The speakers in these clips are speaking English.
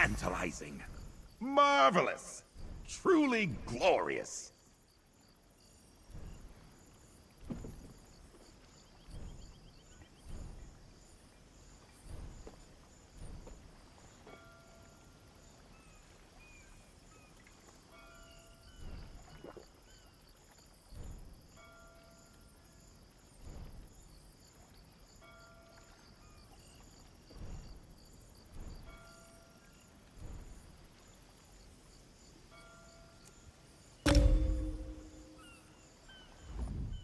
tantalizing, marvelous, truly glorious.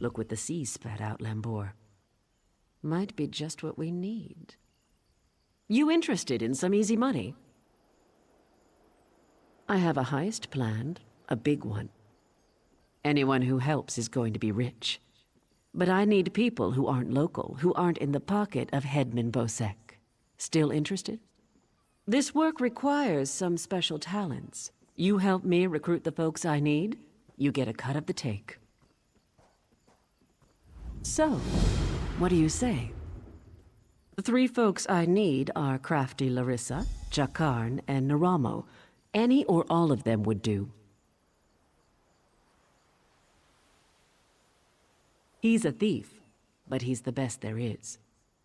Look what the sea spat out, Lambor. Might be just what we need. You interested in some easy money? I have a heist planned, a big one. Anyone who helps is going to be rich. But I need people who aren't local, who aren't in the pocket of Headman Bosek. Still interested? This work requires some special talents. You help me recruit the folks I need, you get a cut of the take. So, what do you say? The three folks I need are crafty Larissa, Jakarn, and Naramo. Any or all of them would do. He's a thief, but he's the best there is.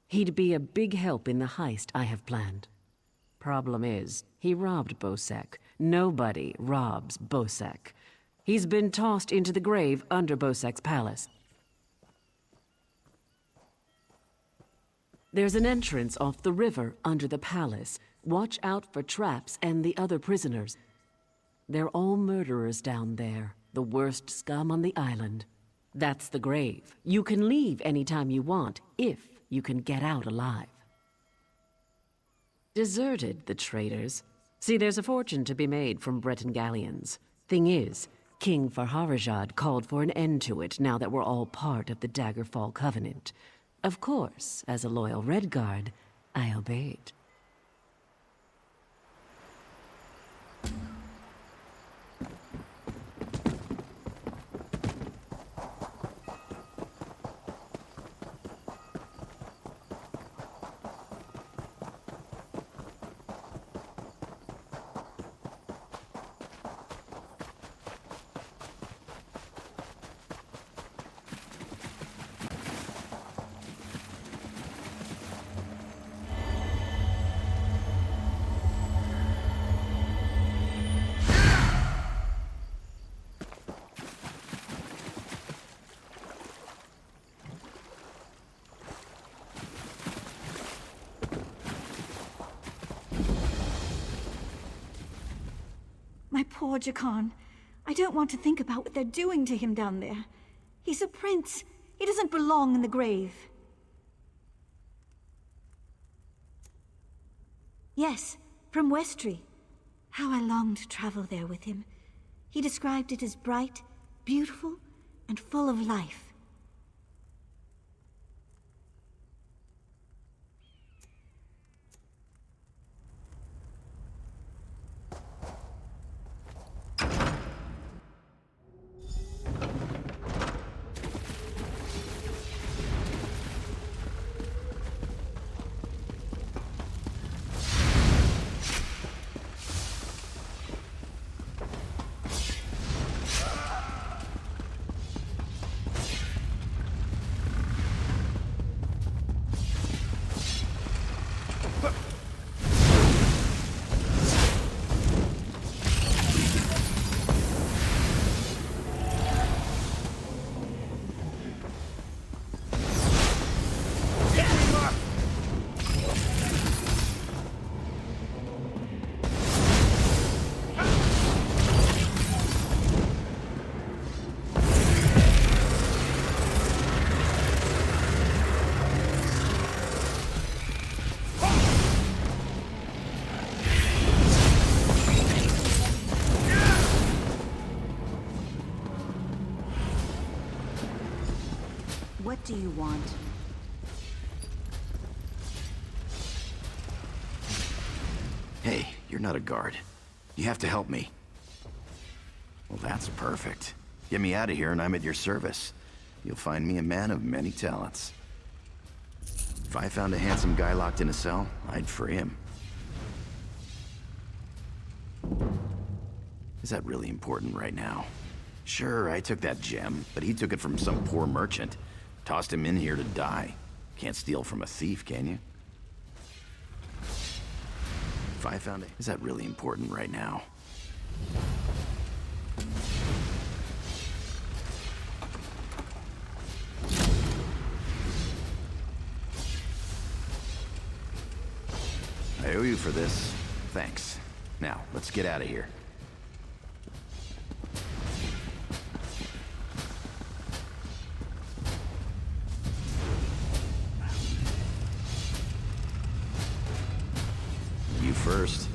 He'd be a big help in the heist I have planned. Problem is, he robbed Bosek. Nobody robs Bosek. He's been tossed into the grave under Bosek's palace. There's an entrance off the river under the palace. Watch out for traps and the other prisoners. They're all murderers down there, the worst scum on the island. That's the grave. You can leave anytime you want, if you can get out alive. Deserted, the traitors. See, there's a fortune to be made from Breton galleons. Thing is, King Farharajad called for an end to it now that we're all part of the Daggerfall Covenant. Of course, as a loyal Redguard, I obeyed. My poor Jakarn. I don't want to think about what they're doing to him down there. He's a prince. He doesn't belong in the grave. Yes, from Westry. How I longed to travel there with him. He described it as bright, beautiful, and full of life. What do you want? Hey, you're not a guard. You have to help me. Well, that's perfect. Get me out of here and I'm at your service. You'll find me a man of many talents. If I found a handsome guy locked in a cell, I'd free him. Is that really important right now? Sure, I took that gem, but he took it from some poor merchant. Tossed him in here to die. Can't steal from a thief, can you? If I found it, is that really important right now? I owe you for this. Thanks. Now, let's get out of here. You first.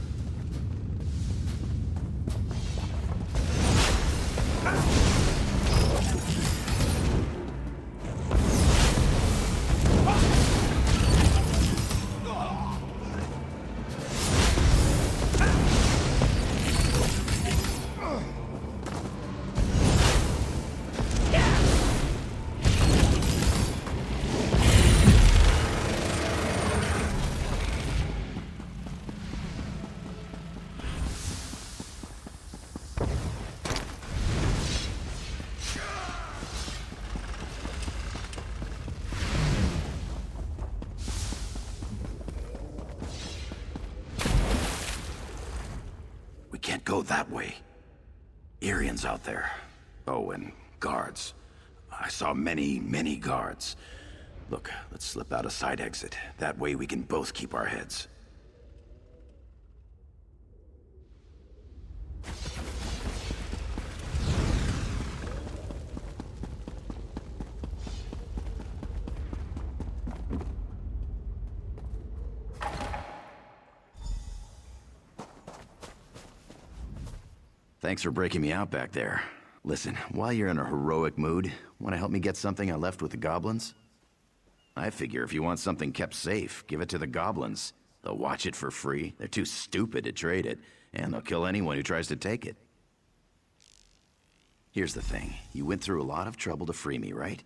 Can't go that way. Arians out there. Oh, and guards. I saw many guards. Look, let's slip out a side exit. That way we can both keep our heads. Thanks for breaking me out back there. Listen, while you're in a heroic mood, want to help me get something I left with the goblins? I figure if you want something kept safe, give it to the goblins. They'll watch it for free. They're too stupid to trade it, and they'll kill anyone who tries to take it. Here's the thing. You went through a lot of trouble to free me, right?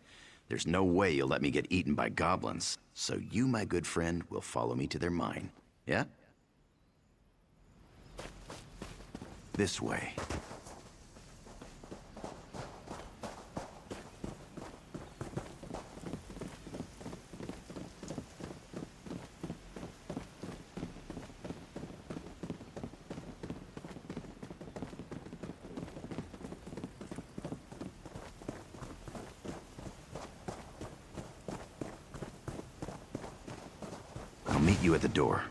There's no way you'll let me get eaten by goblins. So you, my good friend, will follow me to their mine. Yeah? This way. I'll meet you at the door.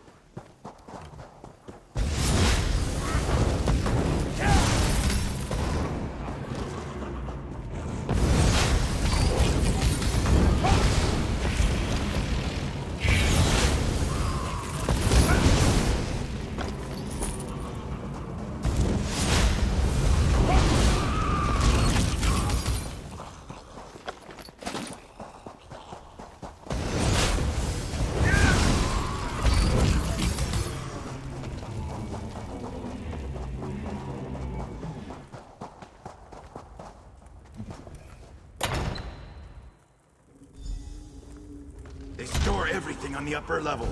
They store everything on the upper level.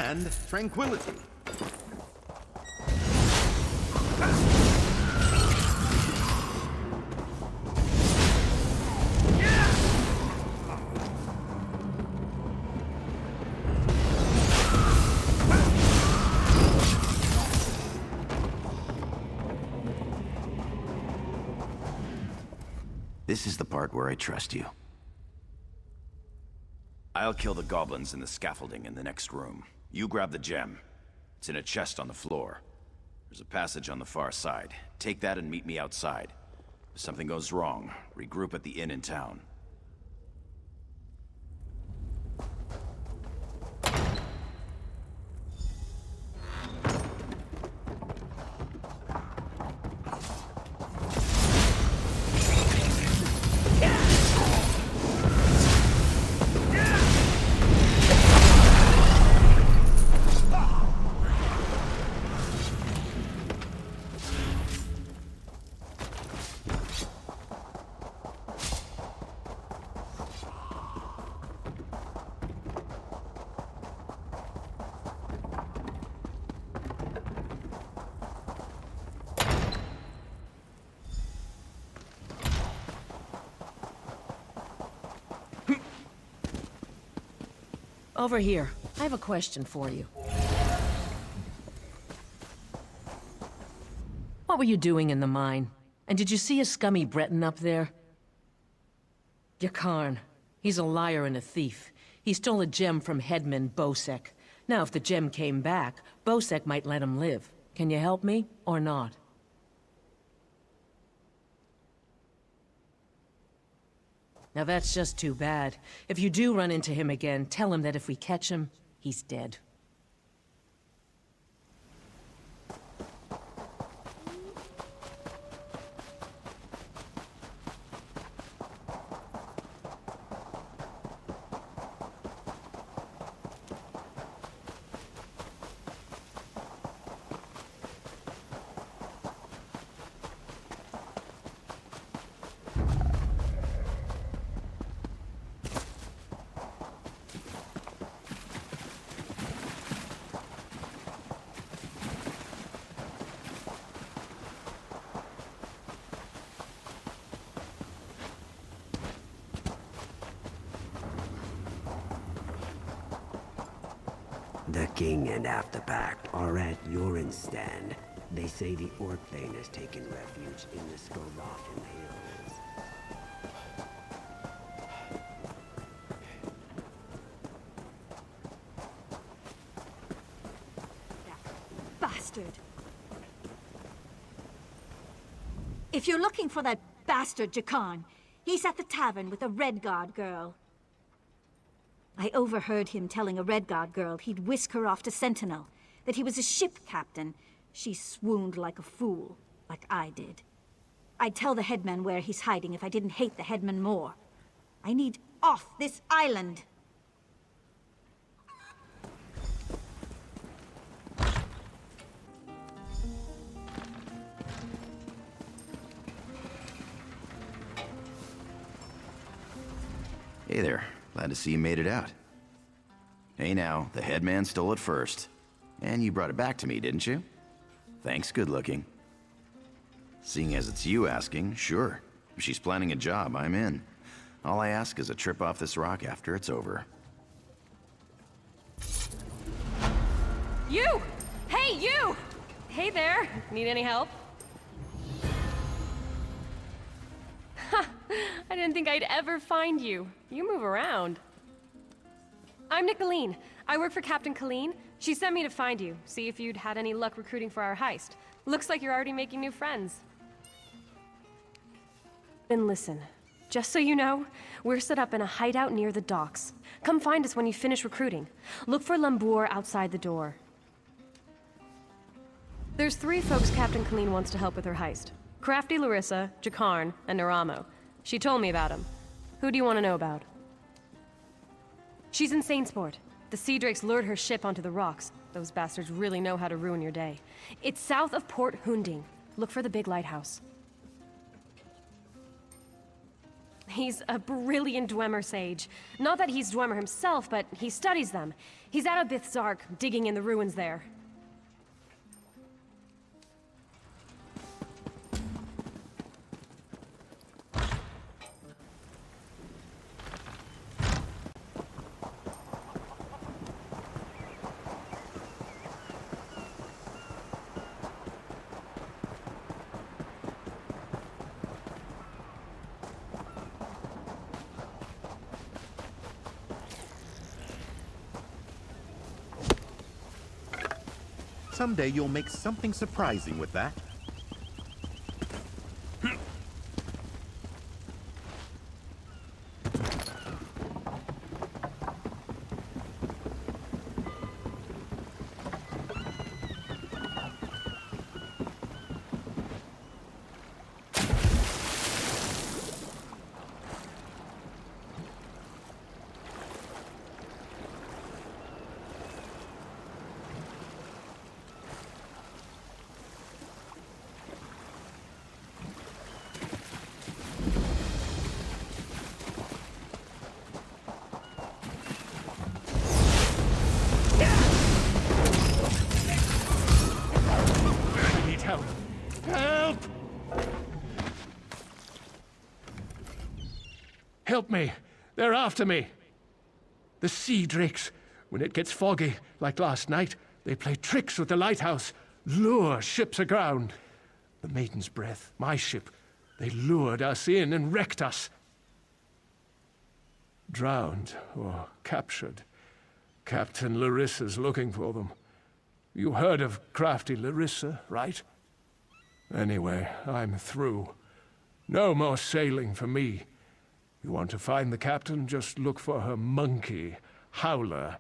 and tranquility. This is the part where I trust you. I'll kill the goblins in the scaffolding in the next room. You grab the gem. It's in a chest on the floor. There's a passage on the far side. Take that and meet me outside. If something goes wrong, regroup at the inn in town. Over here. I have a question for you. What were you doing in the mine? And did you see a scummy Breton up there? Yakarn. He's a liar and a thief. He stole a gem from headman Bosek. Now, if the gem came back, Bosek might let him live. Can you help me, or not? Now that's just too bad. If you do run into him again, tell him that if we catch him, he's dead. The king and Afterpact are at Yoren's stand. They say the Orc Thane has taken refuge in the Skovakin Hills. Bastard! If you're looking for that bastard Jakarn, he's at the tavern with a Redguard girl. I overheard him telling a Redguard girl he'd whisk her off to Sentinel, that he was a ship captain. She swooned like a fool, like I did. I'd tell the headman where he's hiding if I didn't hate the headman more. I need off this island! Hey there. Glad to see you made it out. Hey now, the headman stole it first. And you brought it back to me, didn't you? Thanks, good looking. Seeing as it's you asking, sure. If she's planning a job, I'm in. All I ask is a trip off this rock after it's over. You! Hey, you! Hey there! Need any help? Ha! I didn't think I'd ever find you. You move around. I'm Nicolene. I work for Captain Colleen. She sent me to find you, see if you'd had any luck recruiting for our heist. Looks like you're already making new friends. Then listen. Just so you know, we're set up in a hideout near the docks. Come find us when you finish recruiting. Look for Lambour outside the door. There's 3 folks Captain Colleen wants to help with her heist. Crafty Larissa, Jakarn, and Naramo. She told me about him. Who do you want to know about? She's in Saintsport. The Sea Drakes lured her ship onto the rocks. Those bastards really know how to ruin your day. It's south of Port Hunding. Look for the big lighthouse. He's a brilliant Dwemer sage. Not that he's Dwemer himself, but he studies them. He's out of Bithzark, digging in the ruins there. Someday you'll make something surprising with that. Help me! They're after me! The sea drakes. When it gets foggy, like last night, they play tricks with the lighthouse, lure ships aground. The Maiden's Breath, my ship, they lured us in and wrecked us. Drowned or captured. Captain Larissa's looking for them. You heard of crafty Larissa, right? Anyway, I'm through. No more sailing for me. You want to find the captain? Just look for her monkey, Howler.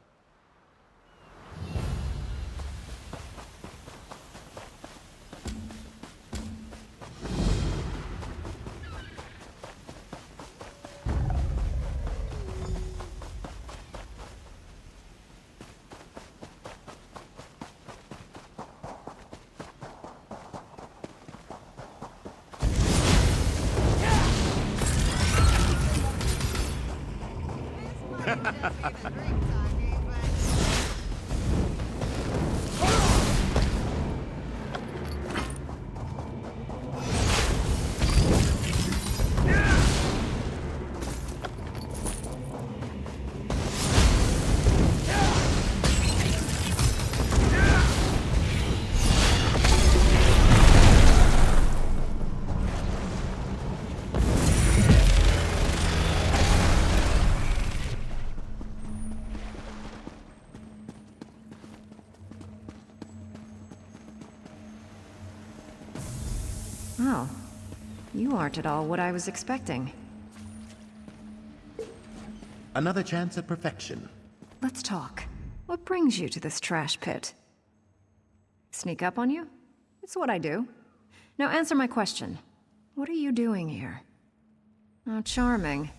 Oh, you aren't at all what I was expecting. Another chance at perfection. Let's talk. What brings you to this trash pit? Sneak up on you? It's what I do. Now answer my question. What are you doing here? Oh, charming.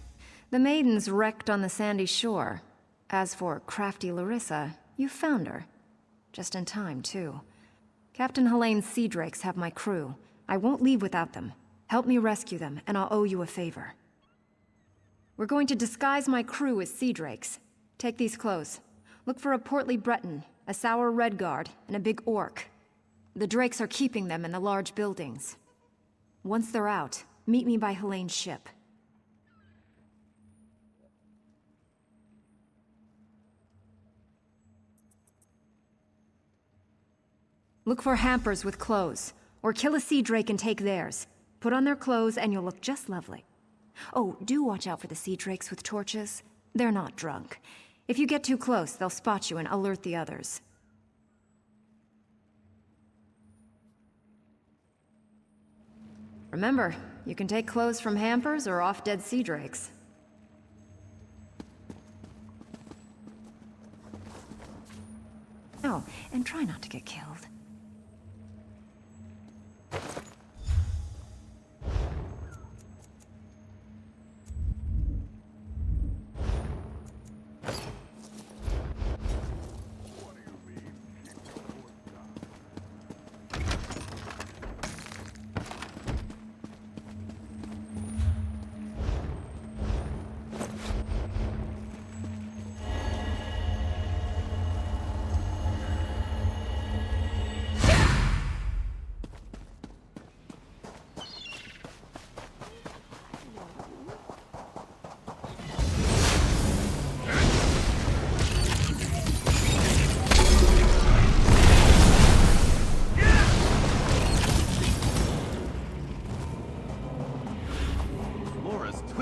The Maiden's wrecked on the sandy shore. As for crafty Larissa, you found her. Just in time, too. Captain Helene's sea drakes have my crew. I won't leave without them. Help me rescue them, and I'll owe you a favor. We're going to disguise my crew as sea drakes. Take these clothes. Look for a portly Breton, a sour Redguard, and a big orc. The drakes are keeping them in the large buildings. Once they're out, meet me by Helene's ship. Look for hampers with clothes. Or kill a sea drake and take theirs. Put on their clothes and you'll look just lovely. Oh, do watch out for the sea drakes with torches. They're not drunk. If you get too close, they'll spot you and alert the others. Remember, you can take clothes from hampers or off-dead sea drakes. Oh, and try not to get killed.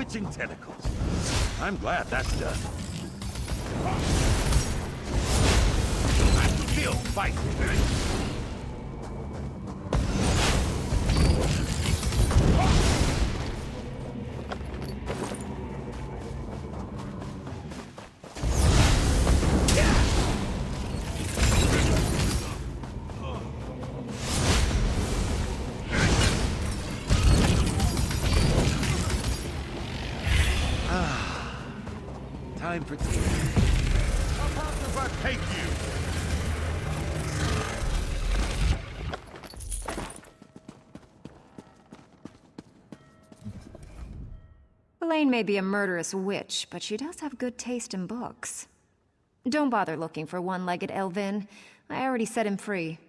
itching tentacles. I'm glad that's done. I feel fight. Time for tea. How about if I take you? Elaine may be a murderous witch, but she does have good taste in books. Don't bother looking for one-legged Elvin. I already set him free.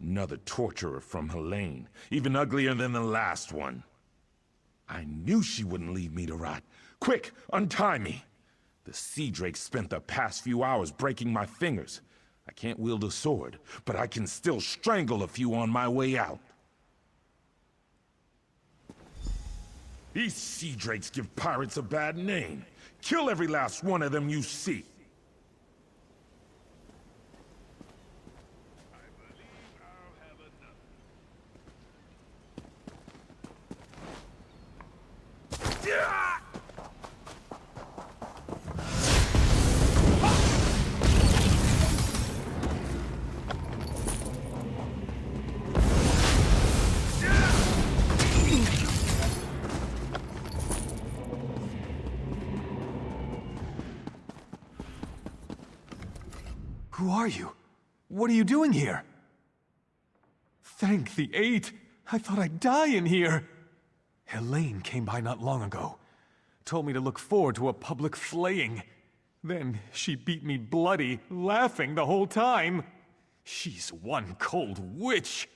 Another torturer from Helene, even uglier than the last one. I knew she wouldn't leave me to rot. Quick, untie me! The sea drake spent the past few hours breaking my fingers. I can't wield a sword, but I can still strangle a few on my way out. These sea drakes give pirates a bad name. Kill every last one of them you see. Who are you? What are you doing here? Thank the Eight! I thought I'd die in here! Helene came by not long ago. Told me to look forward to a public flaying. Then she beat me bloody, laughing the whole time. She's one cold witch!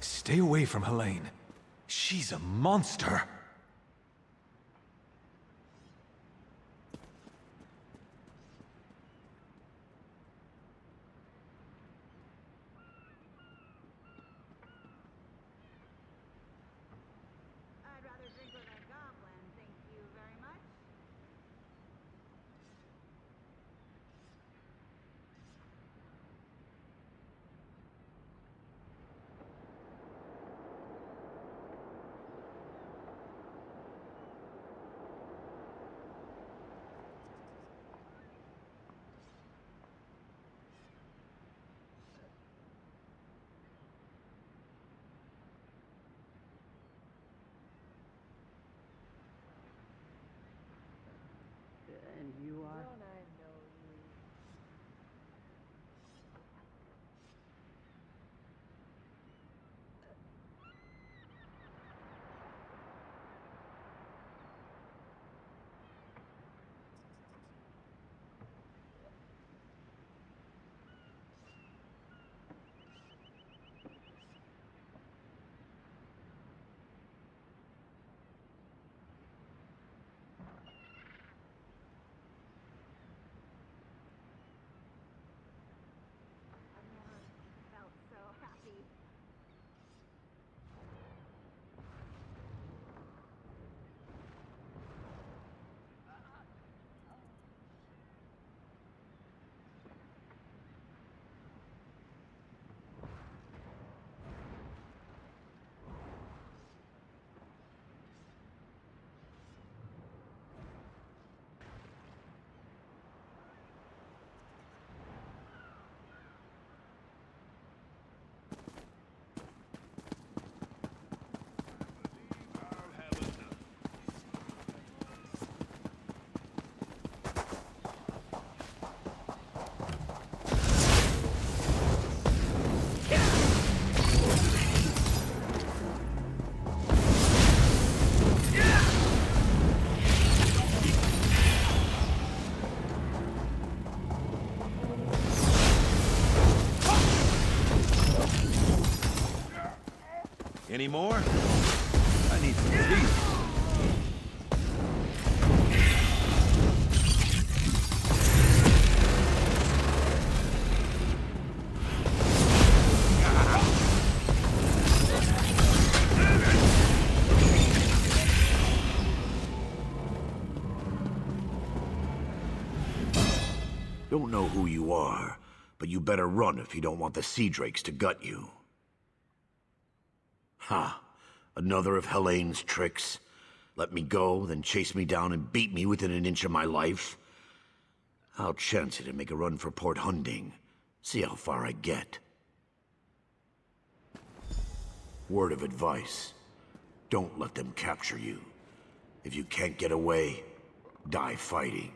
Stay away from Helene. She's a monster. And you are? Any more? I need some peace. Don't know who you are, but you better run if you don't want the Sea Drakes to gut you. Ha! Another of Helene's tricks. Let me go, then chase me down and beat me within an inch of my life. I'll chance it and make a run for Port Hunding. See how far I get. Word of advice. Don't let them capture you. If you can't get away, die fighting.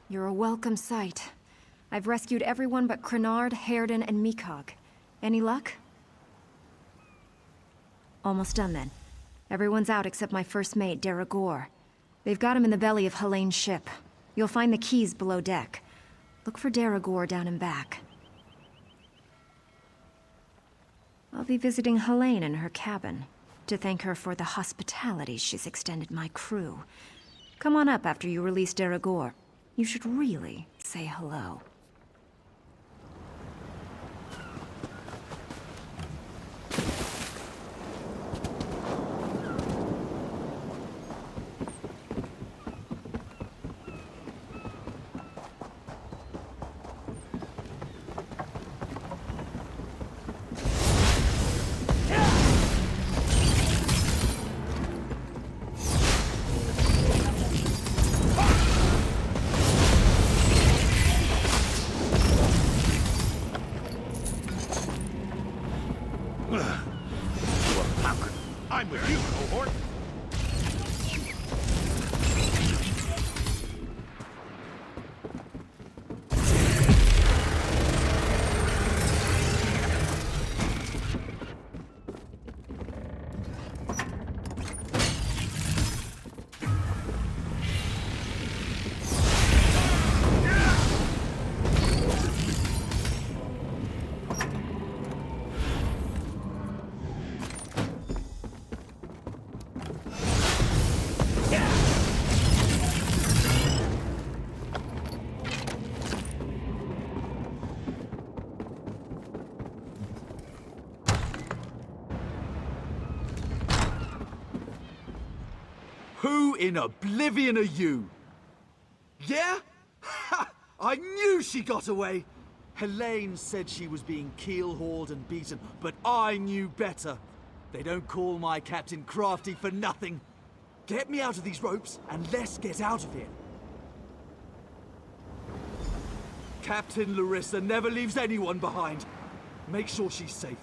You're a welcome sight. I've rescued everyone but Crenard, Hairden, and Mikog. Any luck? Almost done then. Everyone's out except my first mate, Deragor. They've got him in the belly of Helene's ship. You'll find the keys below deck. Look for Deragor down and back. I'll be visiting Helene in her cabin, to thank her for the hospitality she's extended my crew. Come on up after you release Deragor. You should really say hello. I'm with you, cohort. Who in oblivion are you? Yeah? Ha! I knew she got away! Helene said she was being keel-hauled and beaten, but I knew better. They don't call my captain crafty for nothing. Get me out of these ropes, and let's get out of here. Captain Larissa never leaves anyone behind. Make sure she's safe.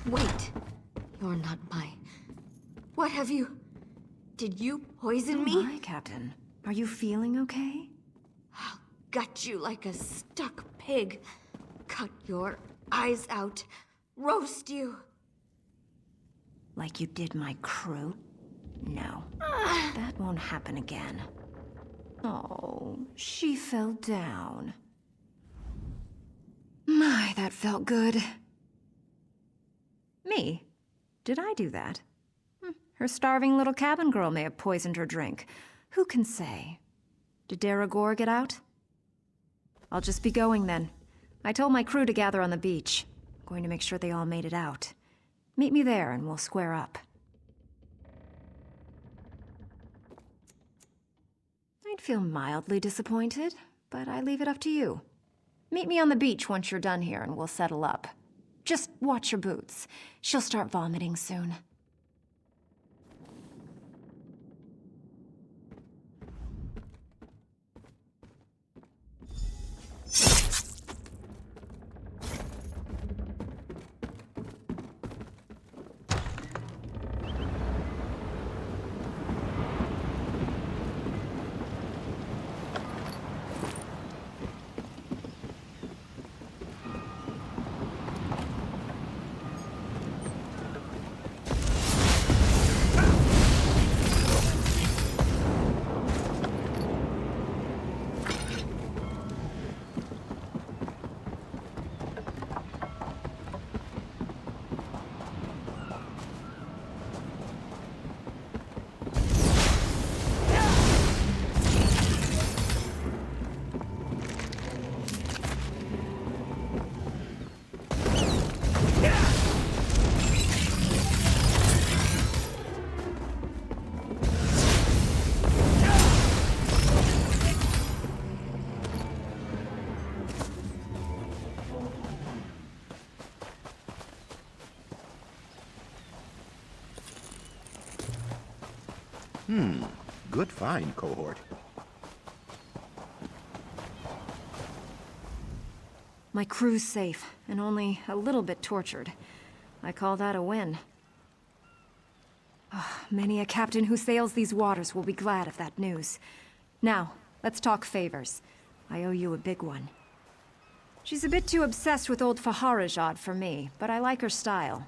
Wait. You're You're not my... What have you... Did you poison me? Hi, Captain. Are you feeling okay? I'll gut you like a stuck pig. Cut your eyes out. Roast you. Like you did my crew? No. That won't happen again. Oh, she fell down. My, that felt good. Me? Did I do that? Her starving little cabin girl may have poisoned her drink. Who can say? Did Daragor get out? I'll just be going then. I told my crew to gather on the beach. I'm going to make sure they all made it out. Meet me there and we'll square up. I'd feel mildly disappointed, but I leave it up to you. Meet me on the beach once you're done here and we'll settle up. Just watch your boots. She'll start vomiting soon. Good find, cohort. My crew's safe, and only a little bit tortured. I call that a win. Many a captain who sails these waters will be glad of that news. Now, let's talk favors. I owe you a big one. She's a bit too obsessed with old Faharajad for me, but I like her style.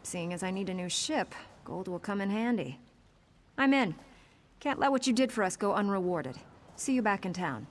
Seeing as I need a new ship, gold will come in handy. I'm in. Can't let what you did for us go unrewarded. See you back in town.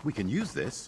We can use this.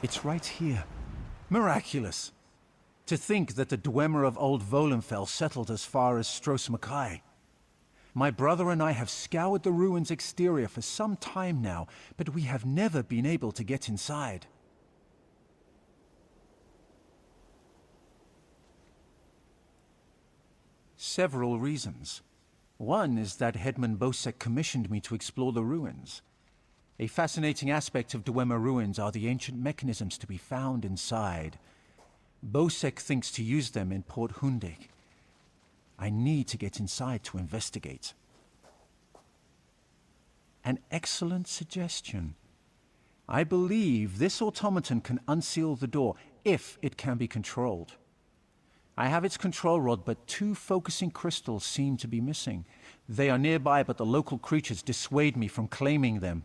It's right here. Miraculous. To think that the Dwemer of Old Volenfell settled as far as Stros Mackay. My brother and I have scoured the ruins' exterior for some time now, but we have never been able to get inside. Several reasons. One is that Headman Bosek commissioned me to explore the ruins. A fascinating aspect of Dwemer ruins are the ancient mechanisms to be found inside. Bosek thinks to use them in Port Hundig. I need to get inside to investigate. An excellent suggestion. I believe this automaton can unseal the door if it can be controlled. I have its control rod, but 2 focusing crystals seem to be missing. They are nearby, but the local creatures dissuade me from claiming them.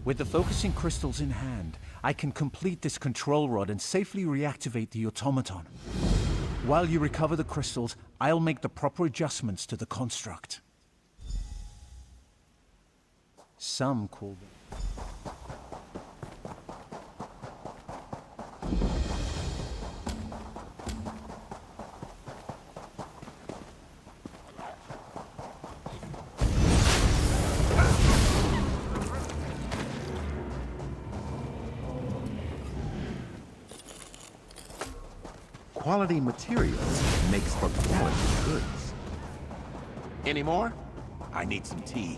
With the focusing crystals in hand, I can complete this control rod and safely reactivate the automaton. While you recover the crystals, I'll make the proper adjustments to the construct. Some call them... Quality materials makes for quality goods. Any more? I need some tea.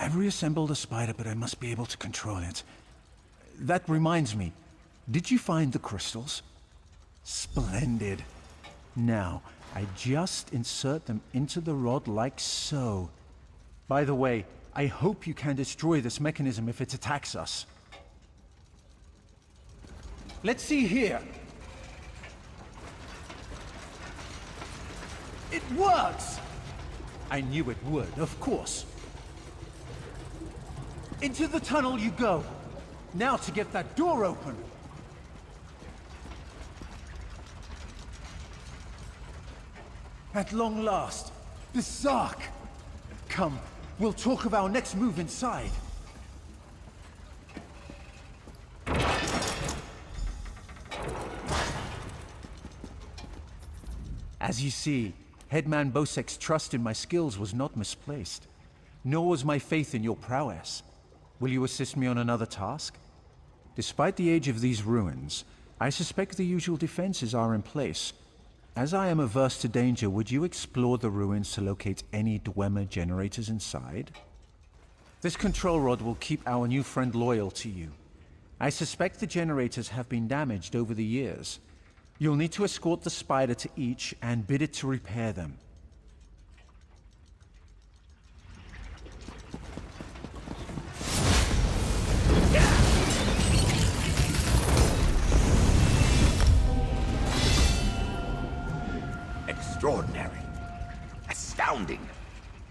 I've reassembled a spider, but I must be able to control it. That reminds me, did you find the crystals? Splendid. Now, I just insert them into the rod like so. By the way, I hope you can destroy this mechanism if it attacks us. Let's see here. It works! I knew it would, of course. Into the tunnel you go. Now to get that door open. At long last, the Zark. Come, we'll talk of our next move inside. As you see, Headman Bosek's trust in my skills was not misplaced, nor was my faith in your prowess. Will you assist me on another task? Despite the age of these ruins, I suspect the usual defenses are in place. As I am averse to danger, would you explore the ruins to locate any Dwemer generators inside? This control rod will keep our new friend loyal to you. I suspect the generators have been damaged over the years. You'll need to escort the spider to each and bid it to repair them. astounding.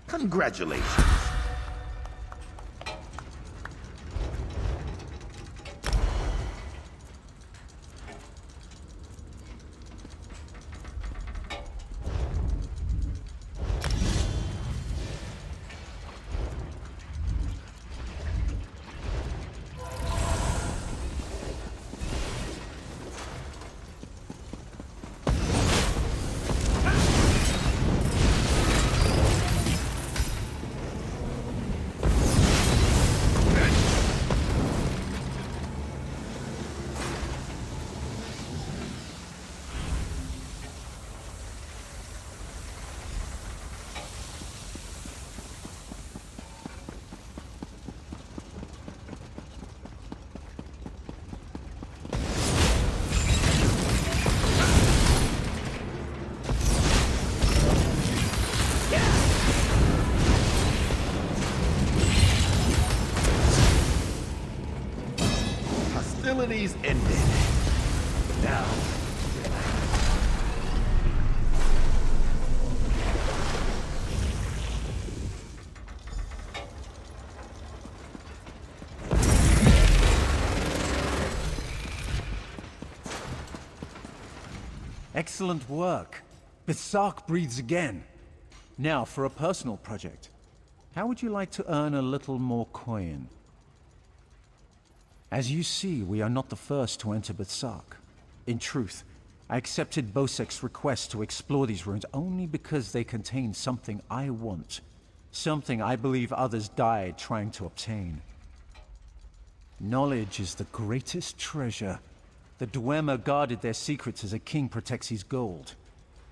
Congratulations. Hostilities ended. Now, excellent work. Betnikh breathes again. Now, for a personal project. How would you like to earn a little more coin? As you see, we are not the first to enter Betnikh. In truth, I accepted Bosek's request to explore these ruins only because they contain something I want. Something I believe others died trying to obtain. Knowledge is the greatest treasure. The Dwemer guarded their secrets as a king protects his gold.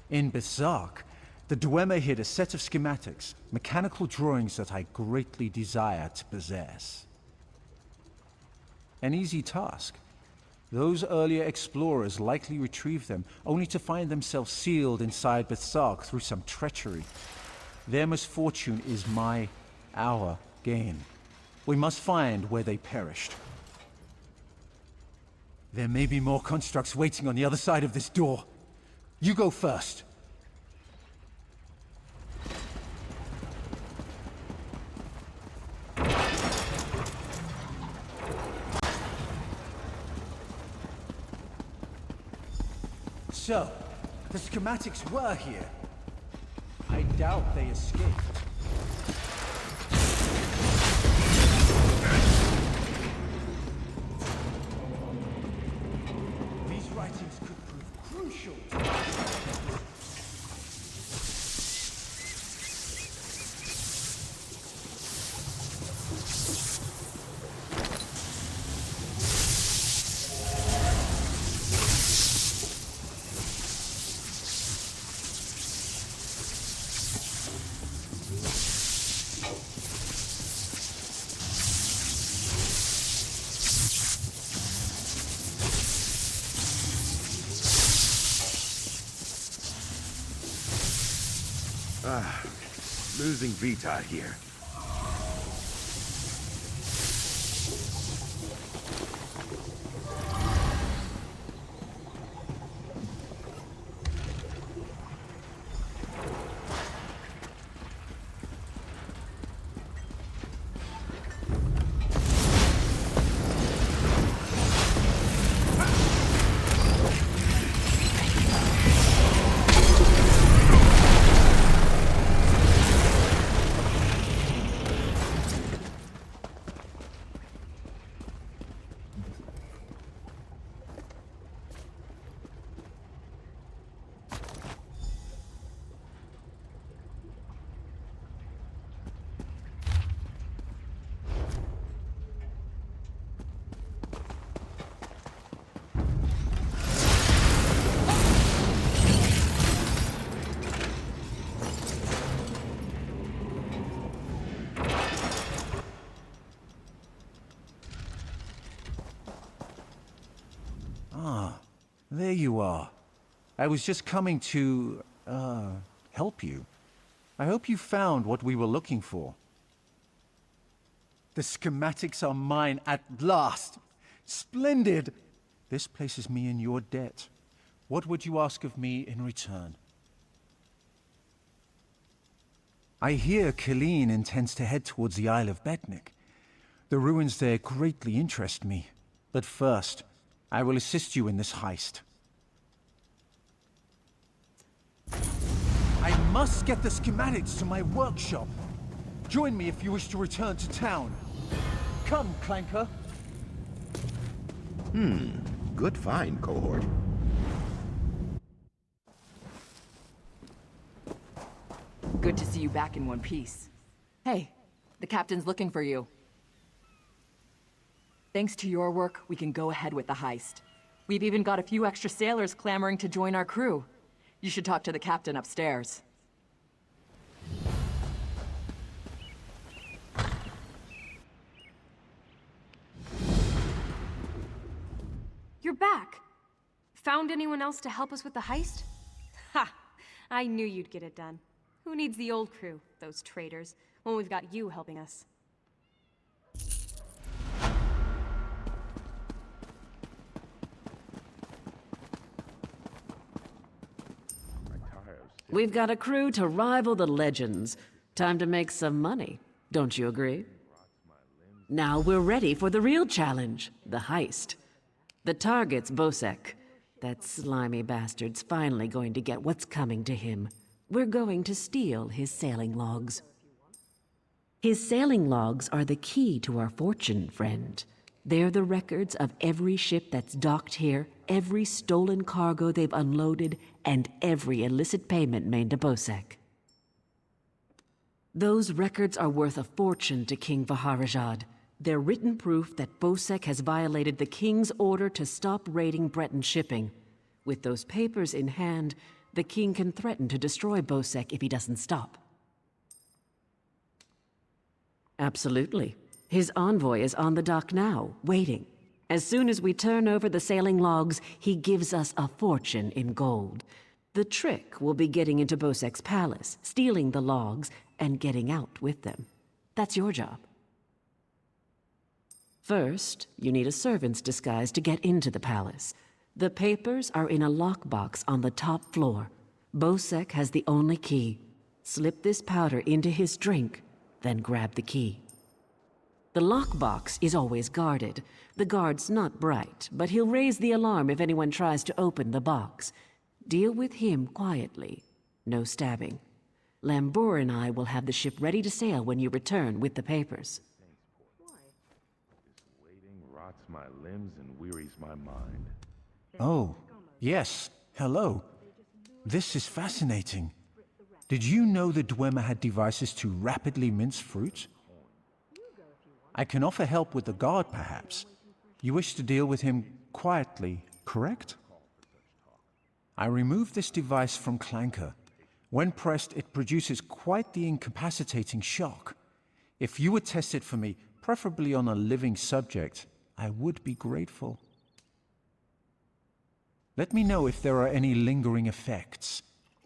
In Betnikh, the Dwemer hid a set of schematics, mechanical drawings that I greatly desire to possess. An easy task. Those earlier explorers likely retrieved them, only to find themselves sealed inside Betnikh through some treachery. Their misfortune is our gain. We must find where they perished. There may be more constructs waiting on the other side of this door. You go first. So, the schematics were here. I doubt they escaped. These writings could prove crucial to us. Losing Vita here. There you are. I was just coming to, help you. I hope you found what we were looking for. The schematics are mine at last. Splendid! This places me in your debt. What would you ask of me in return? I hear Killeen intends to head towards the Isle of Betnikh. The ruins there greatly interest me. But first, I will assist you in this heist. I must get the schematics to my workshop. Join me if you wish to return to town. Come, Clanker. Good find, cohort. Good to see you back in one piece. Hey, the captain's looking for you. Thanks to your work, we can go ahead with the heist. We've even got a few extra sailors clamoring to join our crew. You should talk to the captain upstairs. You're back! Found anyone else to help us with the heist? Ha! I knew you'd get it done. Who needs the old crew, those traitors, when we've got you helping us? We've got a crew to rival the legends. Time to make some money, don't you agree? Now we're ready for the real challenge, the heist. The target's Bosek. That slimy bastard's finally going to get what's coming to him. We're going to steal his sailing logs. His sailing logs are the key to our fortune, friend. They're the records of every ship that's docked here, every stolen cargo they've unloaded, and every illicit payment made to Bosek. Those records are worth a fortune to King Vaharajad. They're written proof that Bosek has violated the king's order to stop raiding Breton shipping. With those papers in hand, the king can threaten to destroy Bosek if he doesn't stop. Absolutely. His envoy is on the dock now, waiting. As soon as we turn over the sailing logs, he gives us a fortune in gold. The trick will be getting into Bosek's palace, stealing the logs, and getting out with them. That's your job. First, you need a servant's disguise to get into the palace. The papers are in a lockbox on the top floor. Bosek has the only key. Slip this powder into his drink, then grab the key. The lockbox is always guarded. The guard's not bright, but he'll raise the alarm if anyone tries to open the box. Deal with him quietly. No stabbing. Lambour and I will have the ship ready to sail when you return with the papers. This waiting rots my limbs and wearies my mind. Oh, yes. Hello. This is fascinating. Did you know the Dwemer had devices to rapidly mince fruit? I can offer help with the guard, perhaps. You wish to deal with him quietly, correct? I removed this device from Clanker. When pressed, it produces quite the incapacitating shock. If you would test it for me, preferably on a living subject, I would be grateful. Let me know if there are any lingering effects.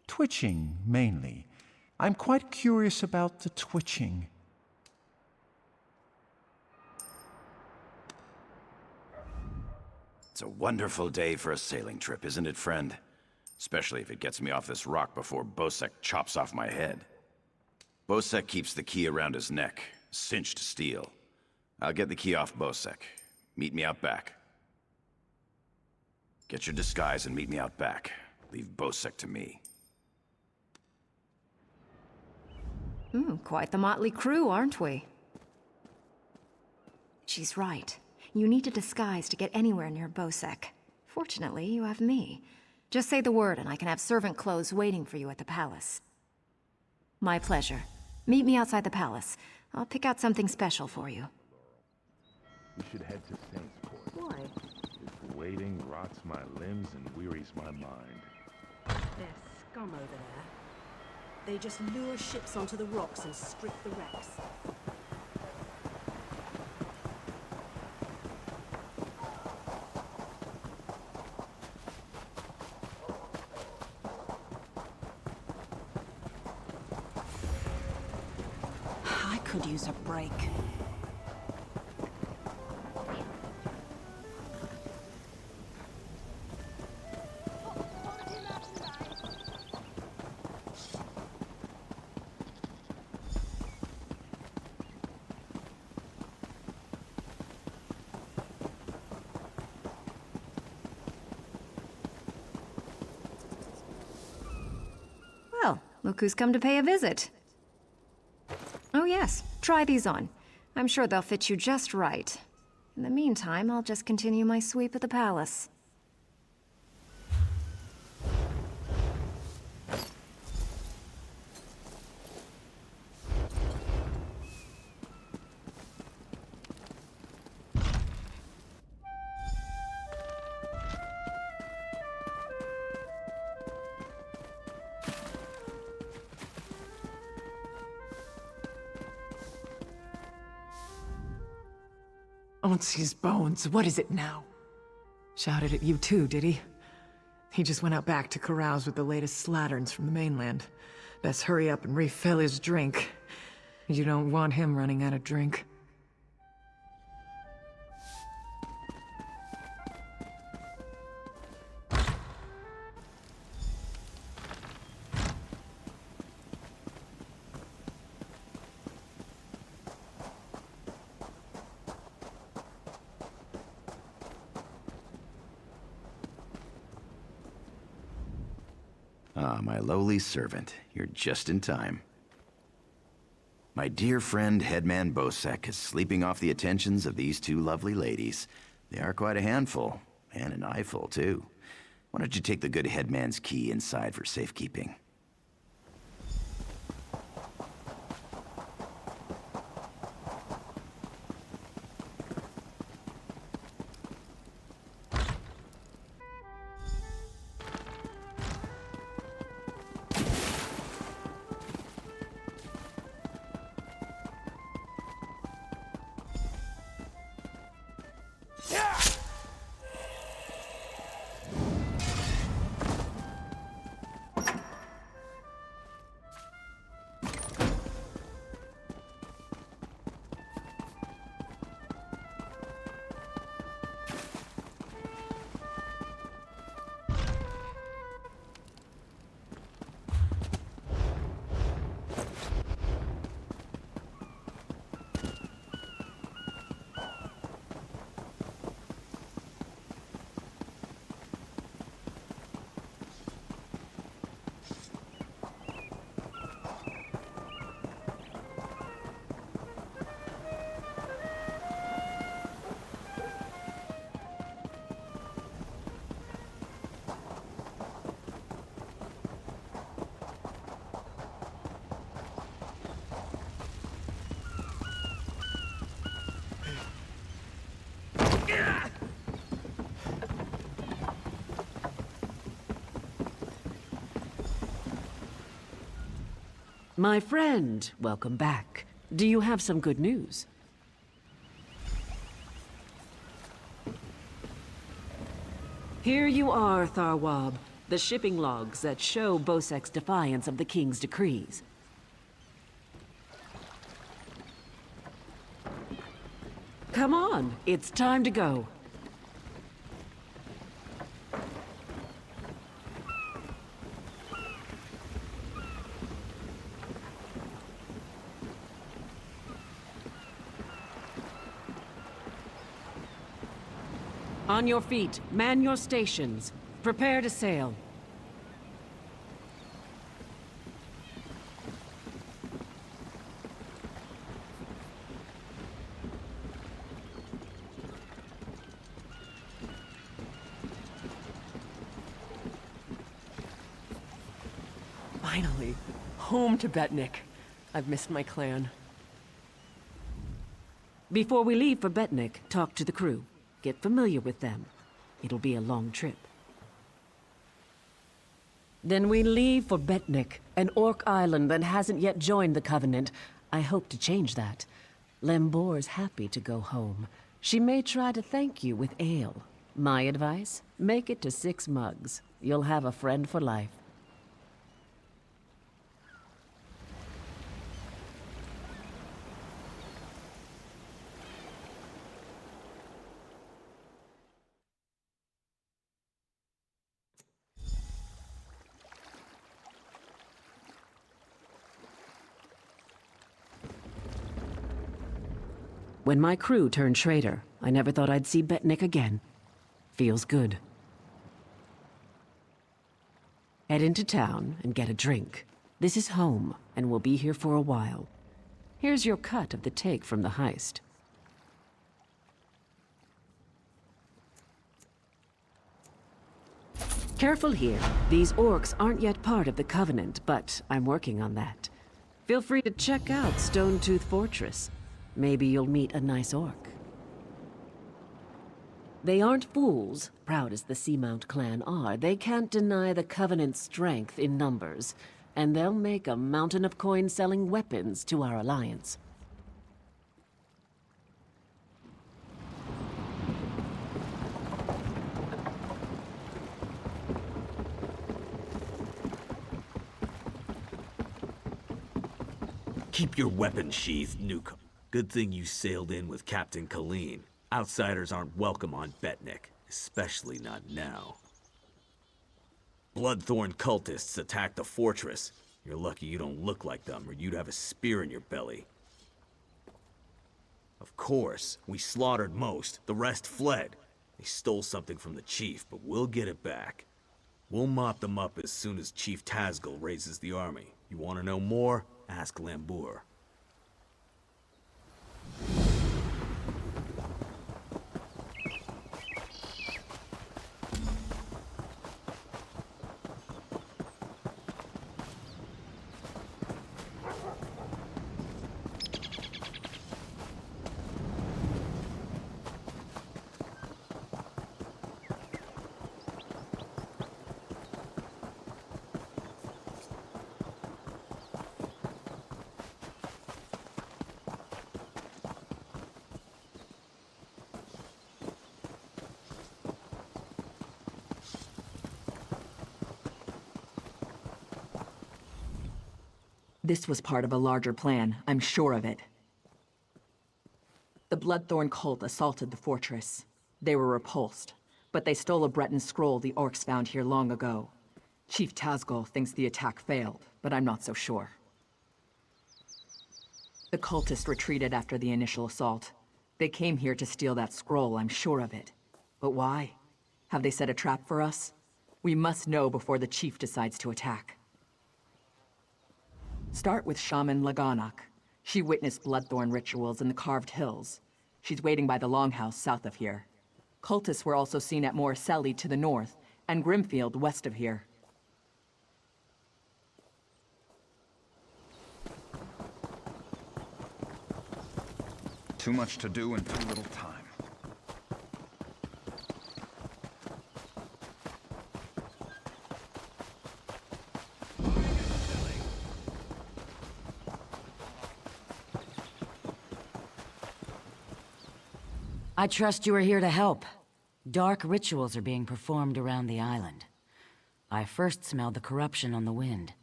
Twitching, mainly. I'm quite curious about the twitching. It's a wonderful day for a sailing trip, isn't it, friend? Especially if it gets me off this rock before Bosek chops off my head. Bosek keeps the key around his neck, cinched steel. I'll get the key off Bosek. Meet me out back. Get your disguise and meet me out back. Leave Bosek to me. Quite the motley crew, aren't we? She's right. You need a disguise to get anywhere near Bosek. Fortunately, you have me. Just say the word and I can have servant clothes waiting for you at the palace. My pleasure. Meet me outside the palace. I'll pick out something special for you. We should head to Saint's Court. Why? This waiting rots my limbs and wearies my mind. There's scum over there. They just lure ships onto the rocks and strip the wrecks. I could use a break. look who's come to pay a visit. Oh yes, try these on. I'm sure they'll fit you just right. In the meantime, I'll just continue my sweep of the palace. Onsi's bones, what is it now? Shouted at you too, did he? He just went out back to carouse with the latest slatterns from the mainland. Best hurry up and refill his drink. You don't want him running out of drink. Ah, my lowly servant. You're just in time. My dear friend, Headman Bosek, is sleeping off the attentions of these two lovely ladies. They are quite a handful, and an eyeful, too. Why don't you take the good Headman's key inside for safekeeping? My friend, welcome back. Do you have some good news? Here you are, Tharwab. The shipping logs that show Bosek's defiance of the king's decrees. Come on, it's time to go. On your feet, man your stations. Prepare to sail. Finally, home to Betnikh. I've missed my clan. Before we leave for Betnikh, talk to the crew. Get familiar with them. It'll be a long trip. Then we leave for Betnikh, an orc island that hasn't yet joined the Covenant. I hope to change that. Lembor's happy to go home. She may try to thank you with ale. My advice? Make it to 6 mugs. You'll have a friend for life. When my crew turned traitor, I never thought I'd see Betnikh again. Feels good. Head into town and get a drink. This is home, and we'll be here for a while. Here's your cut of the take from the heist. Careful here. These orcs aren't yet part of the Covenant, but I'm working on that. Feel free to check out Stone-Tooth Fortress. Maybe you'll meet a nice orc. They aren't fools, proud as the Seamount clan are. They can't deny the Covenant's strength in numbers, and they'll make a mountain of coins selling weapons to our alliance. Keep your weapon sheathed, Nuke. Good thing you sailed in with Captain Colleen. Outsiders aren't welcome on Betnikh, especially not now. Bloodthorn cultists attacked the fortress. You're lucky you don't look like them, or you'd have a spear in your belly. Of course, we slaughtered most. The rest fled. They stole something from the chief, but we'll get it back. We'll mop them up as soon as Chief Tazgul raises the army. You want to know more? Ask Lambour. This was part of a larger plan, I'm sure of it. The Bloodthorn cult assaulted the fortress. They were repulsed, but they stole a Breton scroll the orcs found here long ago. Chief Tazgul thinks the attack failed, but I'm not so sure. The cultists retreated after the initial assault. They came here to steal that scroll, I'm sure of it. But why? Have they set a trap for us? We must know before the chief decides to attack. Start with Shaman Laganak. She witnessed Bloodthorn rituals in the Carved Hills. She's waiting by the Longhouse south of here. Cultists were also seen at Morcelli to the north, and Grimfield west of here. Too much to do in too little time. I trust you are here to help. Dark rituals are being performed around the island. I first smelled the corruption on the wind.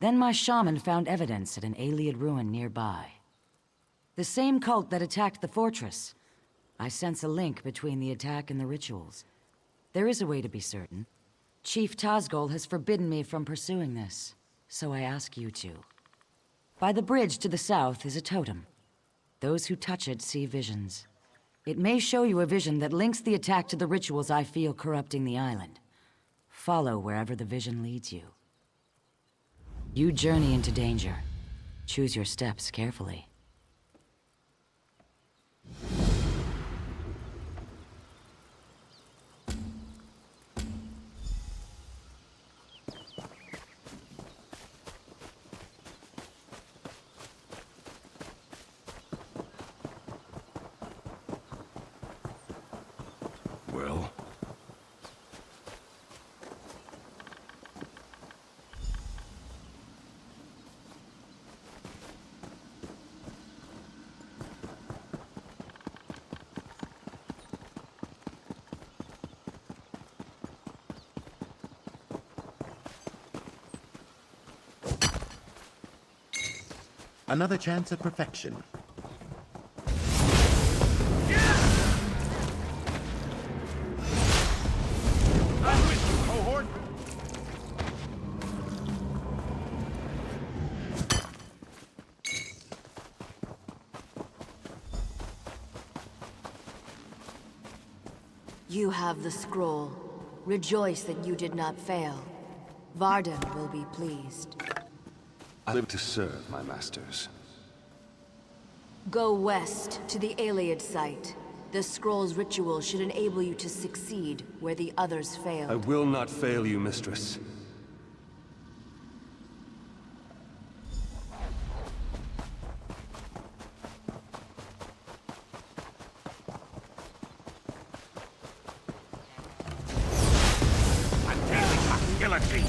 Then my shaman found evidence at an Ayleid ruin nearby. The same cult that attacked the fortress. I sense a link between the attack and the rituals. There is a way to be certain. Chief Tazgul has forbidden me from pursuing this, so I ask you to. By the bridge to the south is a totem. Those who touch it see visions. It may show you a vision that links the attack to the rituals I feel corrupting the island. Follow wherever the vision leads you. You journey into danger. Choose your steps carefully. Well? Another chance at perfection. I'm with you, cohort! You have the scroll. Rejoice that you did not fail. Varden will be pleased. I live to serve my masters. Go west to the Iliad site. The scroll's ritual should enable you to succeed where the others failed. I will not fail you, mistress. Unveiling hostility!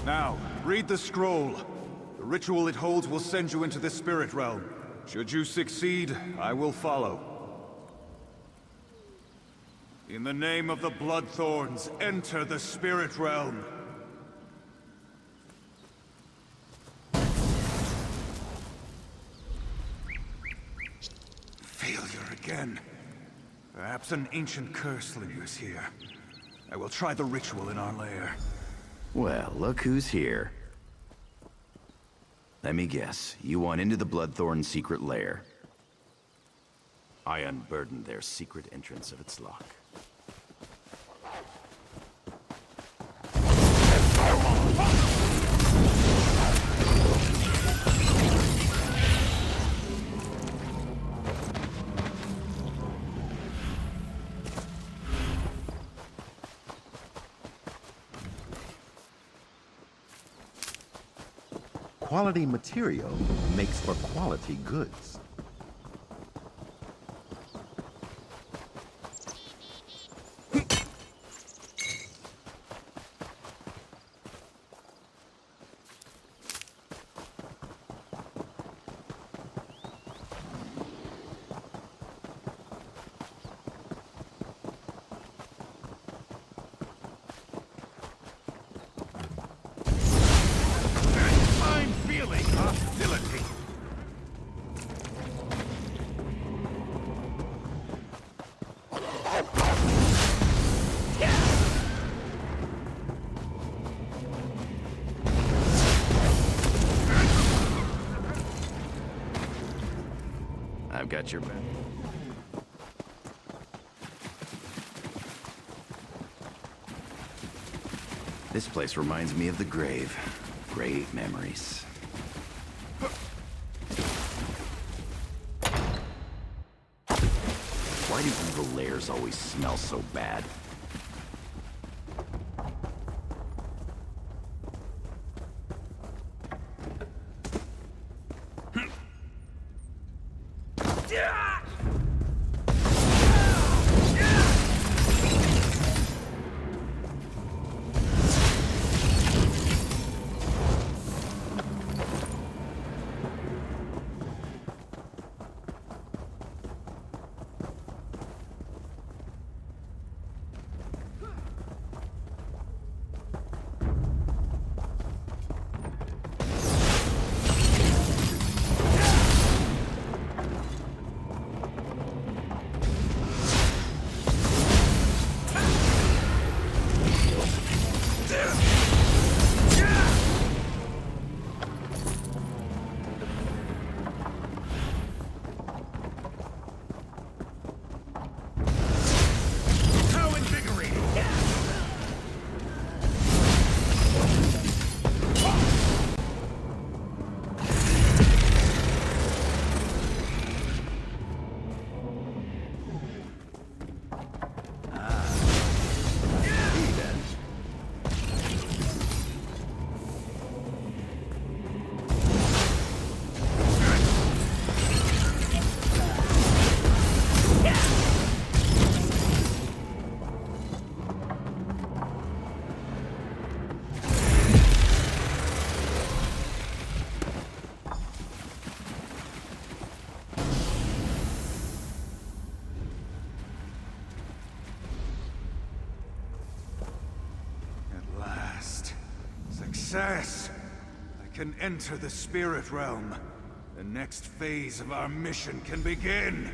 Now, read the scroll. The ritual it holds will send you into the spirit realm. Should you succeed, I will follow. In the name of the Bloodthorns, enter the spirit realm. Failure again. Perhaps an ancient curse lingers here. I will try the ritual in our lair. Well, look who's here. Let me guess, you want into the Bloodthorn secret lair. I unburdened their secret entrance of its lock. Quality material makes for quality goods. Hostility! I've got your back. This place reminds me of the grave. Great memories. Why do evil lairs always smell so bad? Success! can enter the spirit realm, the next phase of our mission can begin.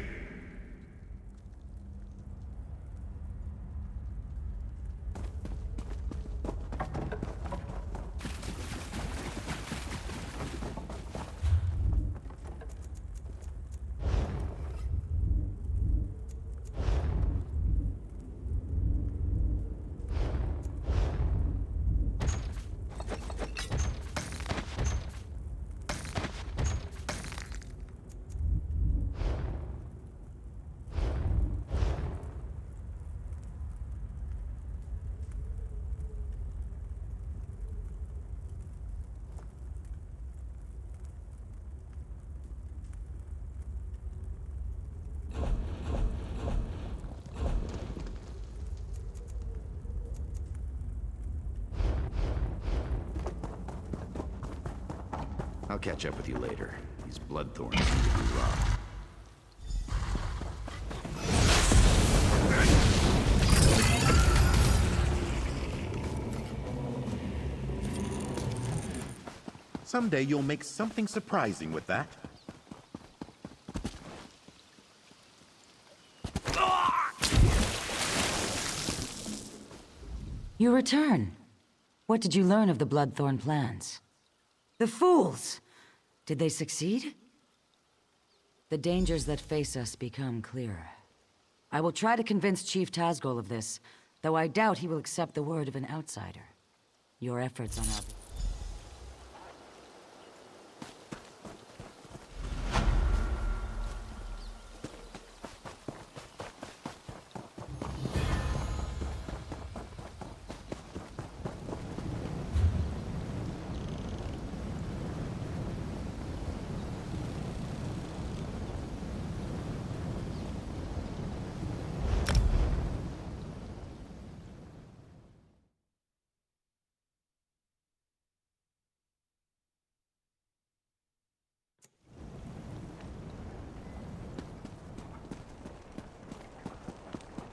I'll catch up with you later. These bloodthorns need to be robbed. Someday you'll make something surprising with that. You return. What did you learn of the Bloodthorn plans? The fools! Did they succeed? The dangers that face us become clearer. I will try to convince Chief Tazgol of this, though I doubt he will accept the word of an outsider. Your efforts on our...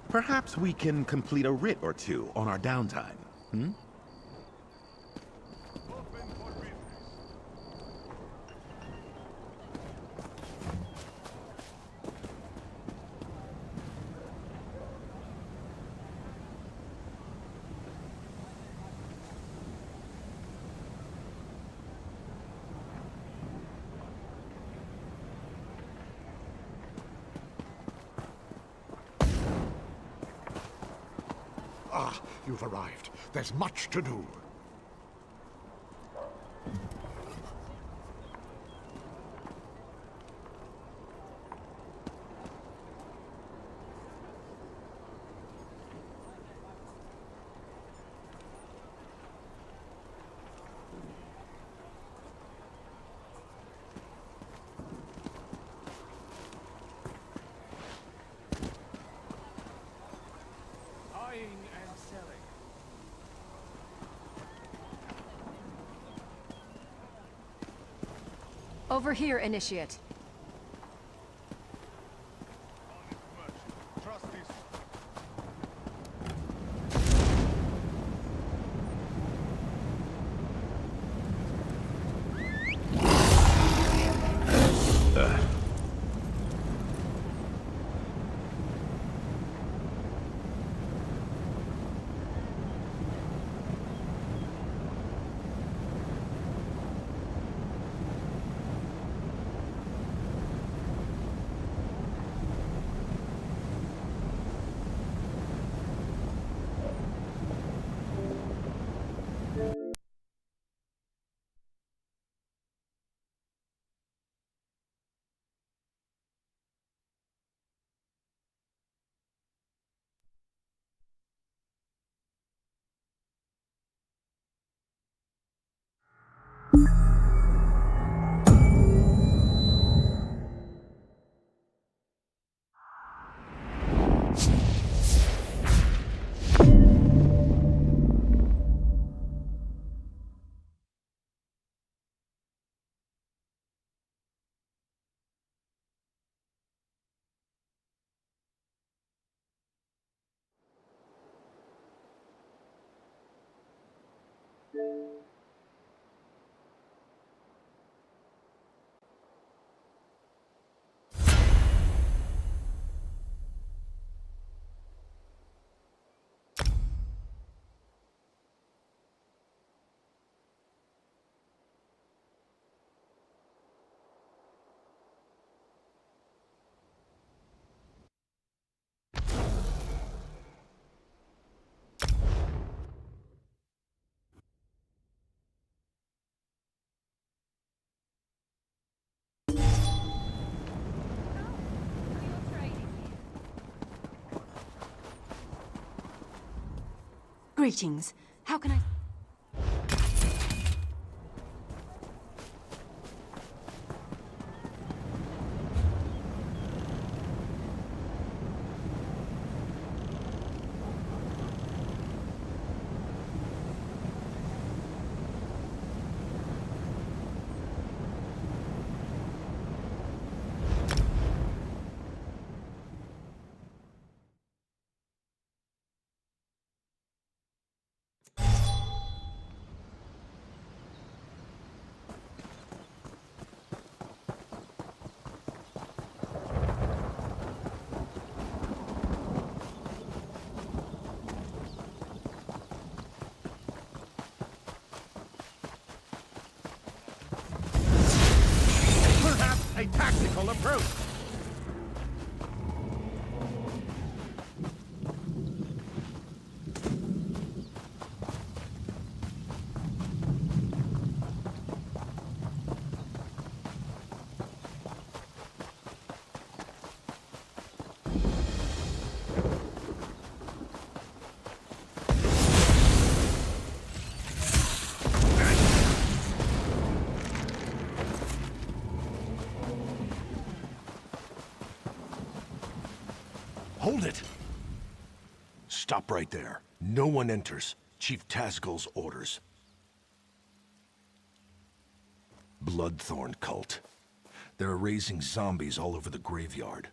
Perhaps we can complete a writ or two on our downtime, hmm? Ah, you've arrived. There's much to do. Over here, Initiate. Greetings. How can I... A tactical approach! Hold it! Stop right there. No one enters. Chief Tazgul's orders. Bloodthorn cult. They're raising zombies all over the graveyard.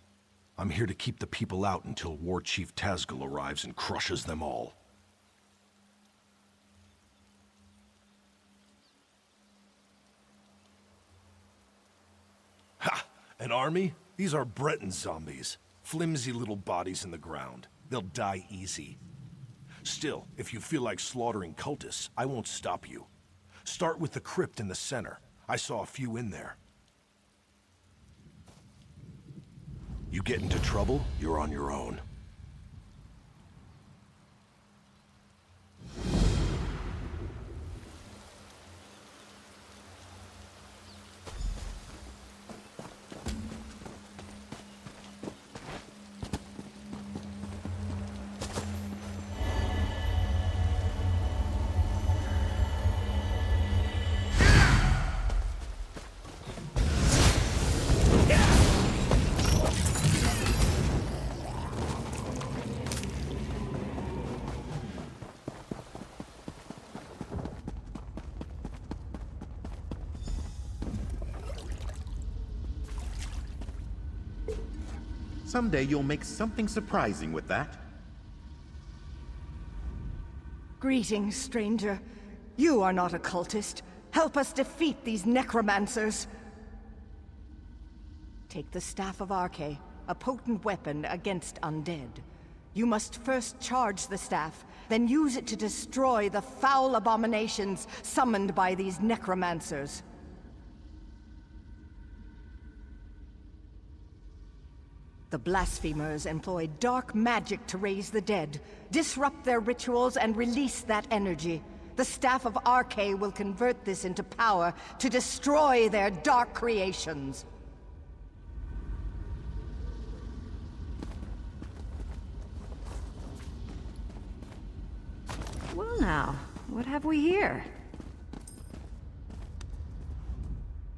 I'm here to keep the people out until War Chief Tazgul arrives and crushes them all. Ha! An army? These are Breton zombies. Flimsy little bodies in the ground. They'll die easy. Still, if you feel like slaughtering cultists, I won't stop you. Start with the crypt in the center. I saw a few in there. You get into trouble, you're on your own. Someday you'll make something surprising with that. Greetings, stranger. You are not a cultist. Help us defeat these necromancers. Take the Staff of Arche, a potent weapon against undead. You must first charge the staff, then use it to destroy the foul abominations summoned by these necromancers. The blasphemers employ dark magic to raise the dead, disrupt their rituals, and release that energy. The Staff of Arche will convert this into power to destroy their dark creations. Well now, what have we here?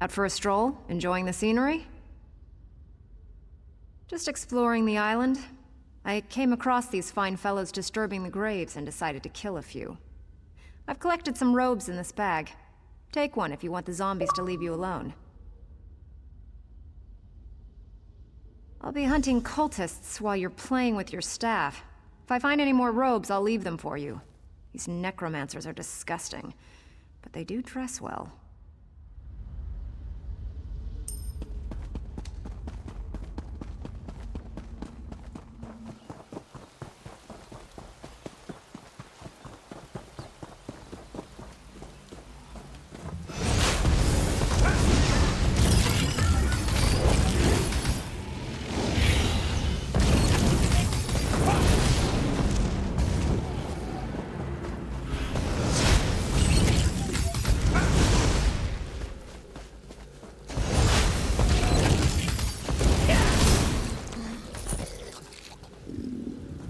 Out for a stroll? Enjoying the scenery? Just exploring the island. I came across these fine fellows disturbing the graves and decided to kill a few. I've collected some robes in this bag. Take one if you want the zombies to leave you alone. I'll be hunting cultists while you're playing with your staff. If I find any more robes, I'll leave them for you. These necromancers are disgusting, but they do dress well.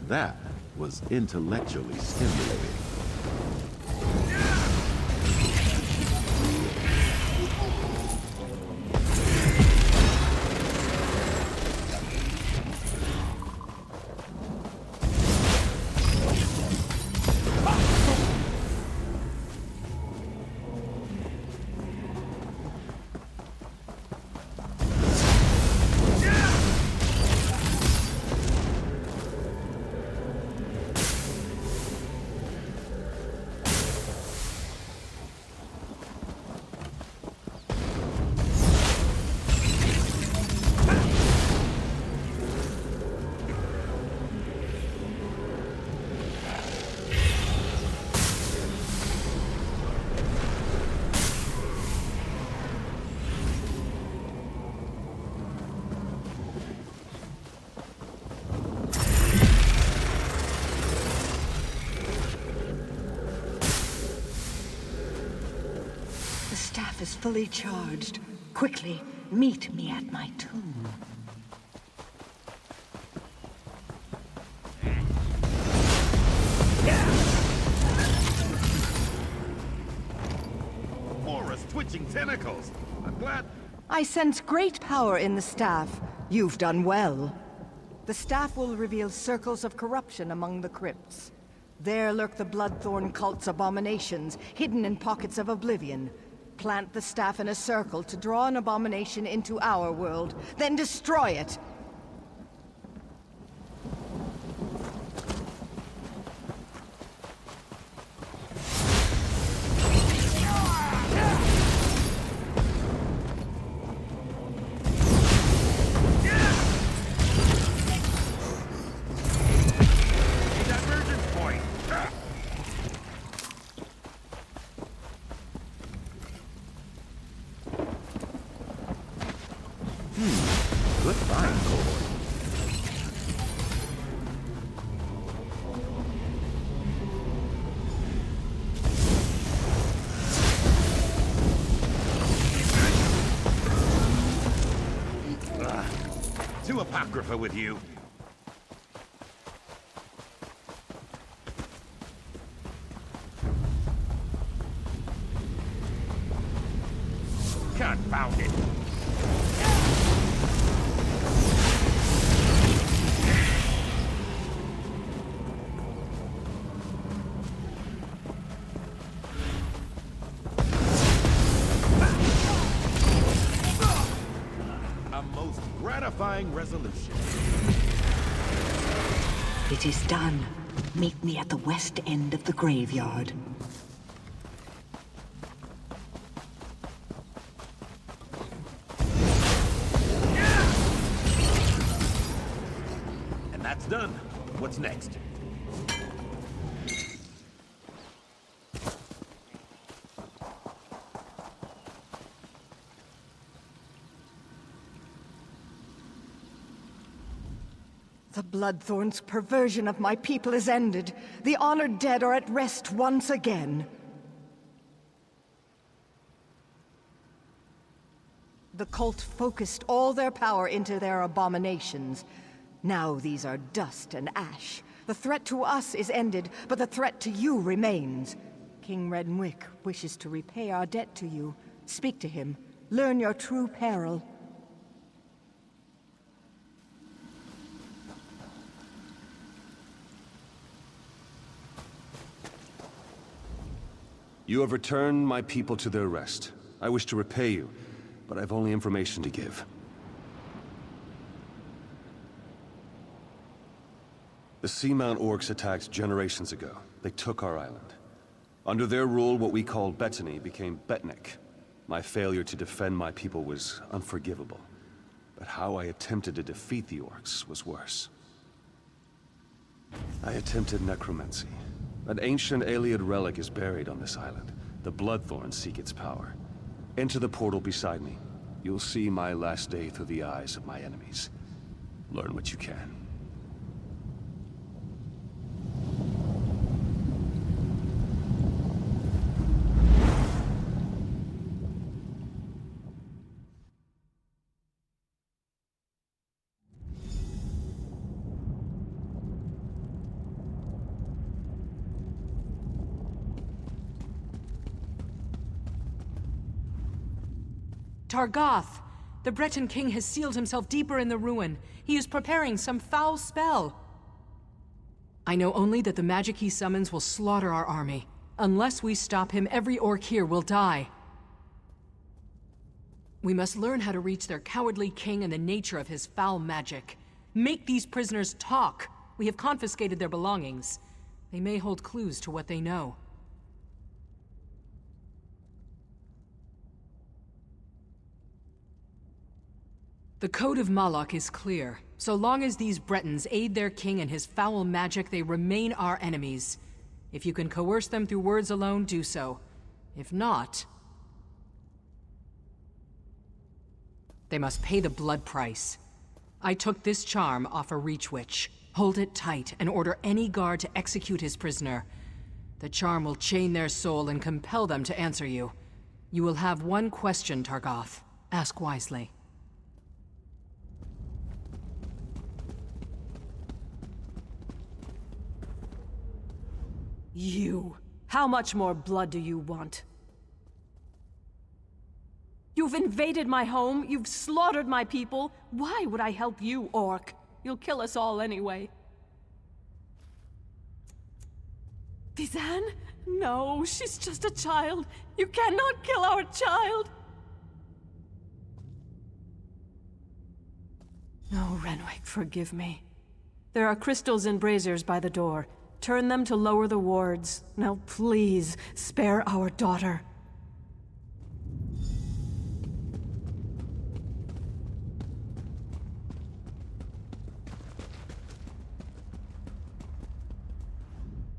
That was intellectually stimulating. fully charged. Quickly, meet me at my tomb. Aura's twitching tentacles. I'm glad. I sense great power in the staff. You've done well. The staff will reveal circles of corruption among the crypts. There lurk the Bloodthorn cult's abominations, hidden in pockets of oblivion. Plant the staff in a circle to draw an abomination into our world, then destroy it! Good find, Cole. To Apocrypha with you. Confound it. A most gratifying resolution. It is done. Meet me at the west end of the graveyard. And that's done. What's next? The Bloodthorn's perversion of my people is ended. The honored dead are at rest once again. The cult focused all their power into their abominations. Now these are dust and ash. The threat to us is ended, but the threat to you remains. King Reddenwick wishes to repay our debt to you. Speak to him. Learn your true peril. You have returned my people to their rest. I wish to repay you, but I've only information to give. The Seamount Orcs attacked generations ago. They took our island. Under their rule, what we called Betnikh became Betnikh. My failure to defend my people was unforgivable. But how I attempted to defeat the Orcs was worse. I attempted necromancy. An ancient Ayleid relic is buried on this island. The Bloodthorns seek its power. Enter the portal beside me. You'll see my last day through the eyes of my enemies. Learn what you can. Targoth! The Breton king has sealed himself deeper in the ruin. He is preparing some foul spell. I know only that the magic he summons will slaughter our army. Unless we stop him, every orc here will die. We must learn how to reach their cowardly king and the nature of his foul magic. Make these prisoners talk. We have confiscated their belongings. They may hold clues to what they know. The Code of Malak is clear. So long as these Bretons aid their king and his foul magic, they remain our enemies. If you can coerce them through words alone, do so. If not, they must pay the blood price. I took this charm off a Reach Witch. Hold it tight and order any guard to execute his prisoner. The charm will chain their soul and compel them to answer you. You will have one question, Targoth. Ask wisely. You. How much more blood do you want? You've invaded my home, you've slaughtered my people. Why would I help you, Orc? You'll kill us all anyway. Vizan? No, she's just a child. You cannot kill our child! No, Renwick, forgive me. There are crystals and braziers by the door. Turn them to lower the wards. Now please, spare our daughter.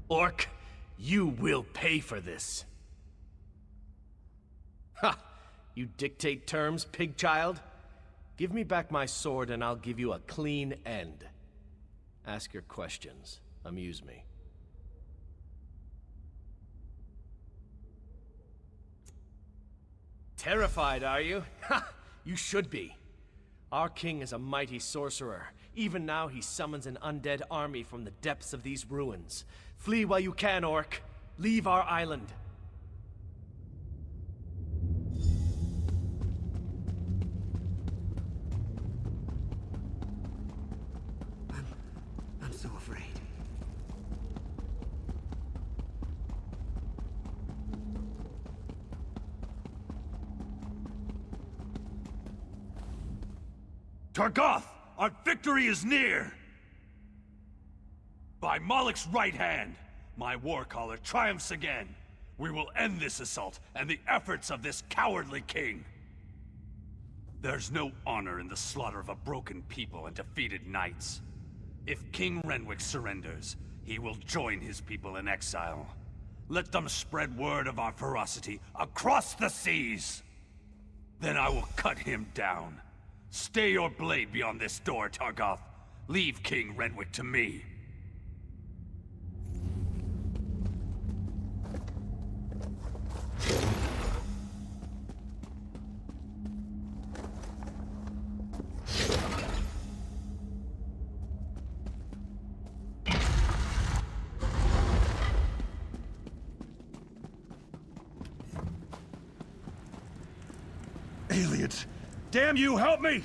Orc, you will pay for this. Ha! You dictate terms, pig child? Give me back my sword and I'll give you a clean end. Ask your questions. Amuse me. Terrified, are you? Ha! You should be. Our king is a mighty sorcerer. Even now he summons an undead army from the depths of these ruins. Flee while you can, Orc. Leave our island. I'm so afraid. Targoth, our victory is near! By Moloch's right hand, my warcaller triumphs again. We will end this assault and the efforts of this cowardly king. There's no honor in the slaughter of a broken people and defeated knights. If King Renwick surrenders, he will join his people in exile. Let them spread word of our ferocity across the seas! Then I will cut him down. Stay your blade beyond this door, Targoth. Leave King Renwick to me. Aliens! Damn you, help me!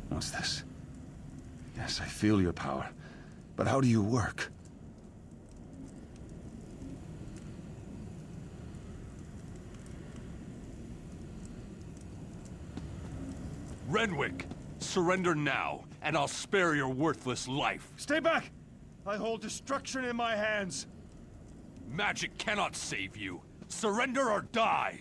What's this? Yes, I feel your power. But how do you work? Renwick, surrender now, and I'll spare your worthless life. Stay back! I hold destruction in my hands. Magic cannot save you. Surrender or die!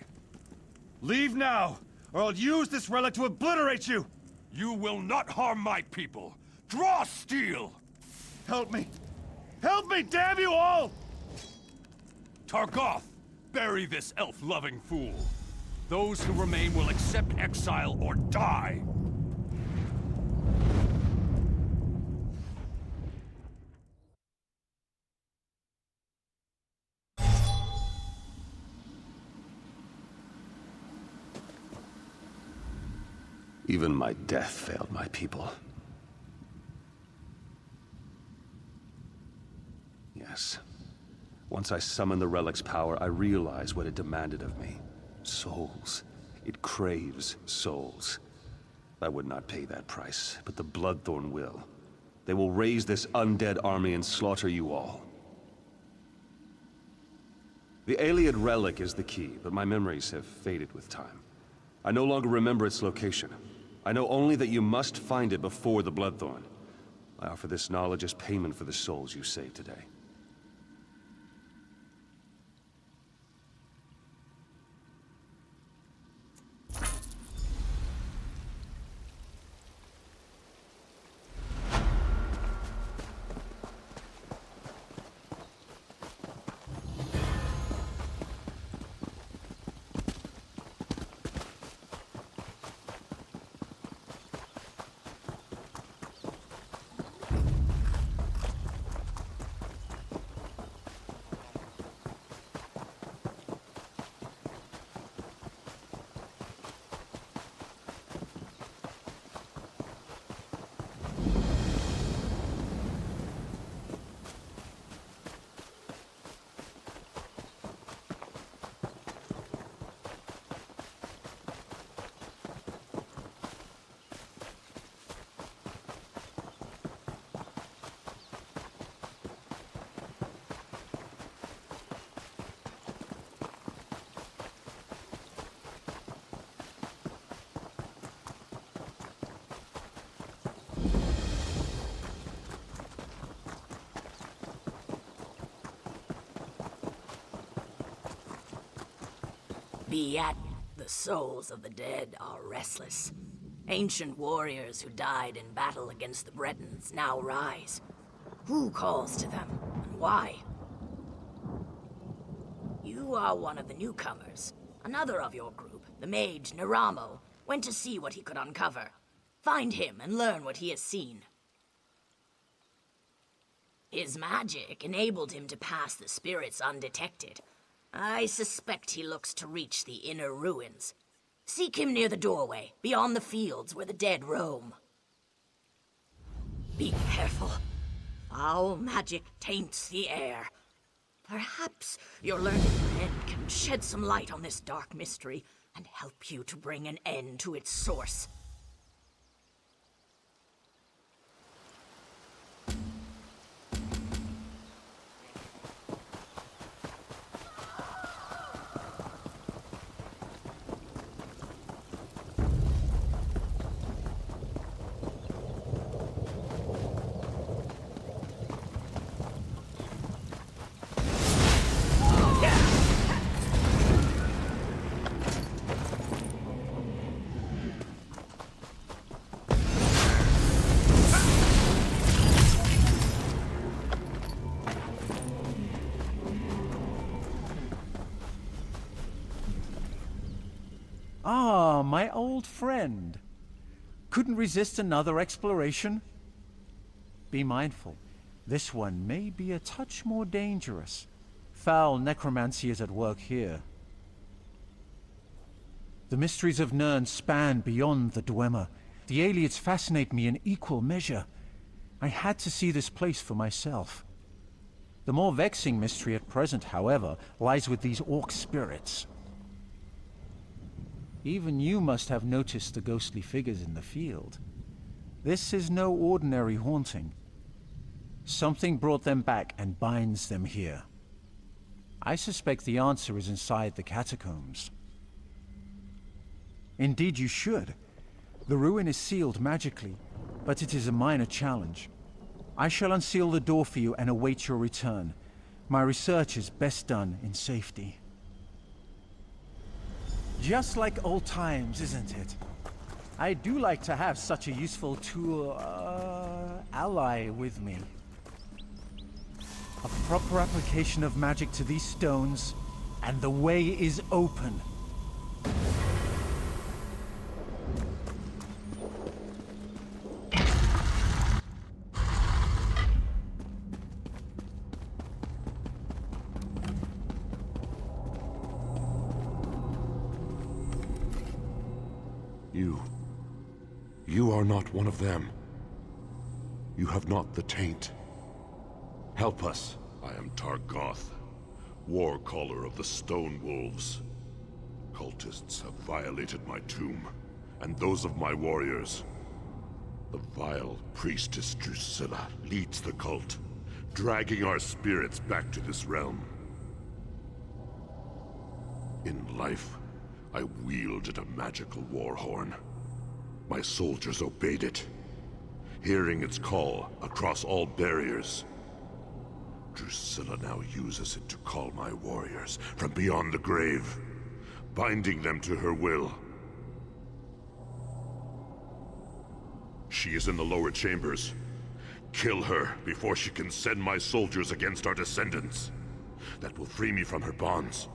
Leave now, or I'll use this relic to obliterate you! You will not harm my people! Draw steel! Help me! Help me, damn you all! Targoth, bury this elf-loving fool. Those who remain will accept exile or die! Even my death failed my people. Yes. Once I summoned the relic's power, I realized what it demanded of me. Souls. It craves souls. I would not pay that price, but the Bloodthorn will. They will raise this undead army and slaughter you all. The Ayleid relic is the key, but my memories have faded with time. I no longer remember its location. I know only that you must find it before the Bloodthorn. I offer this knowledge as payment for the souls you saved today. be yet. The souls of the dead are restless. Ancient warriors who died in battle against the Bretons now rise. Who calls to them, and why? You are one of the newcomers. Another of your group, the mage Naramo, went to see what he could uncover. Find him and learn what he has seen. His magic enabled him to pass the spirits undetected. I suspect he looks to reach the inner ruins. Seek him near the doorway, beyond the fields where the dead roam. Be careful. Foul magic taints the air. Perhaps your learned friend can shed some light on this dark mystery and help you to bring an end to its source. Ah, my old friend. Couldn't resist another exploration? Be mindful. This one may be a touch more dangerous. Foul necromancy is at work here. The mysteries of Nirn span beyond the Dwemer. The Ayleids fascinate me in equal measure. I had to see this place for myself. The more vexing mystery at present, however, lies with these orc spirits. Even you must have noticed the ghostly figures in the field. This is no ordinary haunting. Something brought them back and binds them here. I suspect the answer is inside the catacombs. Indeed you should. The ruin is sealed magically, but it is a minor challenge. I shall unseal the door for you and await your return. My research is best done in safety. Just like old times, isn't it? I do like to have such a useful tool, ally with me. A proper application of magic to these stones, and the way is open. You are not one of them. You have not the taint. Help us. I am Targoth, war caller of the Stone Wolves. Cultists have violated my tomb, and those of my warriors. The vile priestess Drusilla leads the cult, dragging our spirits back to this realm. In life, I wielded a magical war horn. My soldiers obeyed it, hearing its call across all barriers. Drusilla now uses it to call my warriors from beyond the grave, binding them to her will. She is in the lower chambers. Kill her before she can send my soldiers against our descendants. That will free me from her bonds.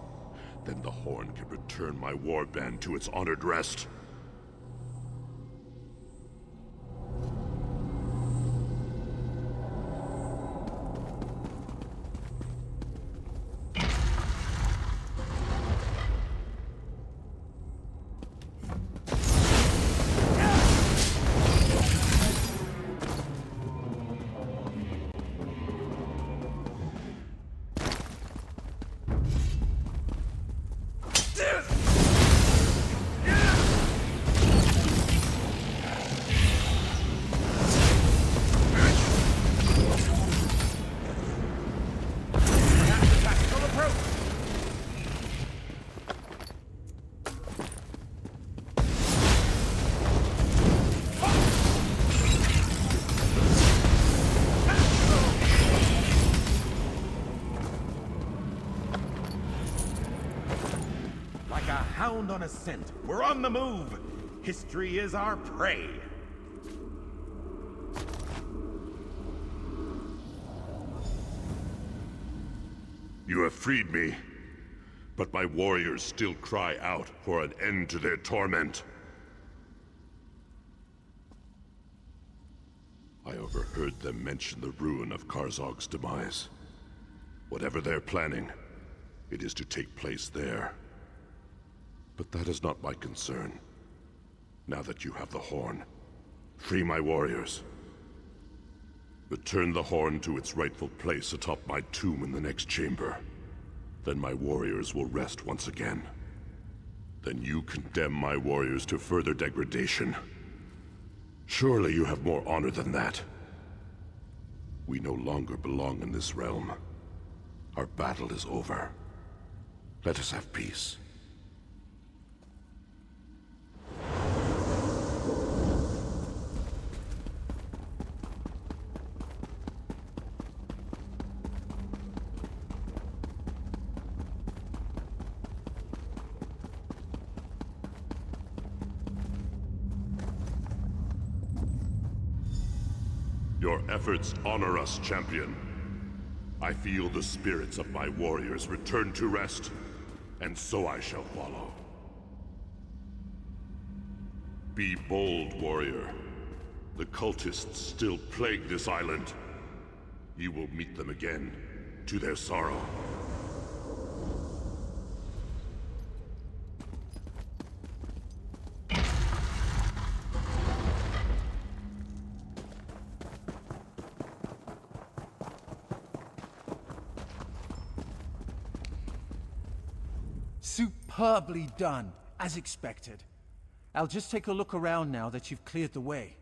Then the horn can return my warband to its honored rest. hound on a scent. We're on the move. History is our prey. You have freed me, but my warriors still cry out for an end to their torment. I overheard them mention the ruin of Karzog's demise. Whatever they're planning, it is to take place there. But that is not my concern. Now that you have the horn, free my warriors. Return the horn to its rightful place atop my tomb in the next chamber. Then my warriors will rest once again. Then you condemn my warriors to further degradation. Surely you have more honor than that. We no longer belong in this realm. Our battle is over. Let us have peace. Your efforts honor us, champion. I feel the spirits of my warriors return to rest, and so I shall follow. Be bold, warrior. The cultists still plague this island. You will meet them again, to their sorrow. Superbly done, as expected. I'll just take a look around now that you've cleared the way.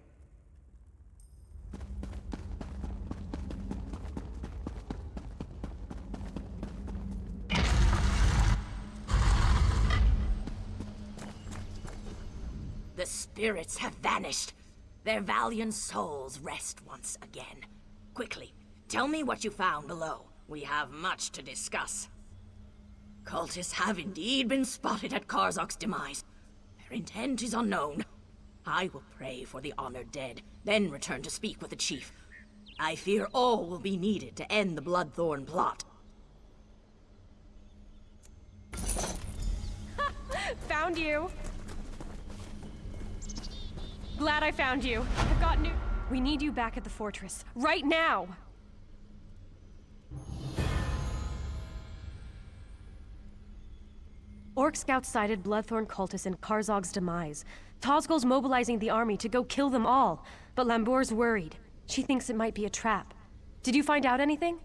The spirits have vanished. Their valiant souls rest once again. Quickly, tell me what you found below. We have much to discuss. Cultists have indeed been spotted at Karzog's demise. Their intent is unknown. I will pray for the honored dead, then return to speak with the chief. I fear all will be needed to end the Bloodthorn plot. Found you! Glad I found you. I've got new— We need you back at the fortress, right now! Orc scouts sighted Bloodthorn cultists in Karzog's demise. Tozgol's mobilizing the army to go kill them all, but Lambour's worried. She thinks it might be a trap. Did you find out anything?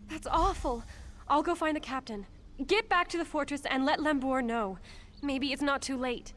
That's awful. I'll go find the captain. Get back to the fortress and let Lambour know. Maybe it's not too late.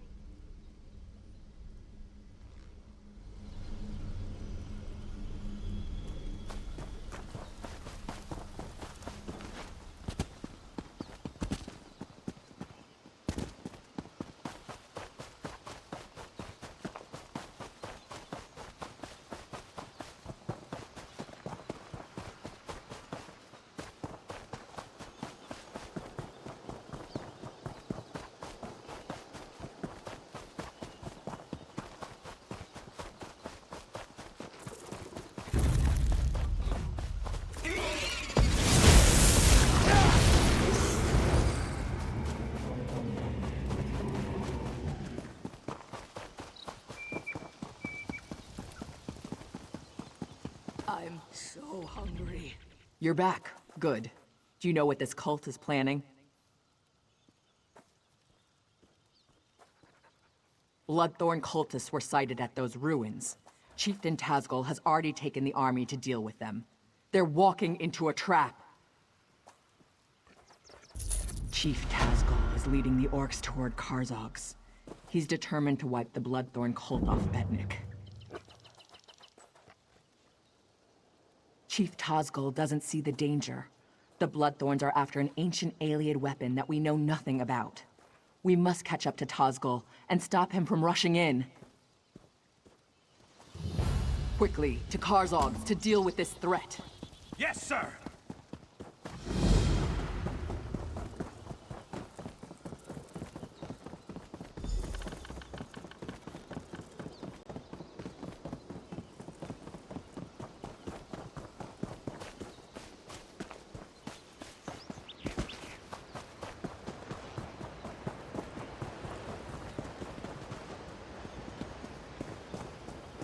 I'm so hungry. You're back. Good. Do you know what this cult is planning? Bloodthorn cultists were sighted at those ruins. Chieftain Tazgol has already taken the army to deal with them. They're walking into a trap. Chief Tazgol is leading the orcs toward Karzog's. He's determined to wipe the Bloodthorn cult off Betnikh. Chief Tazgol doesn't see the danger. The Bloodthorns are after an ancient Ayleid weapon that we know nothing about. We must catch up to Tazgol and stop him from rushing in. Quickly, to Karzog's to deal with this threat. Yes, sir!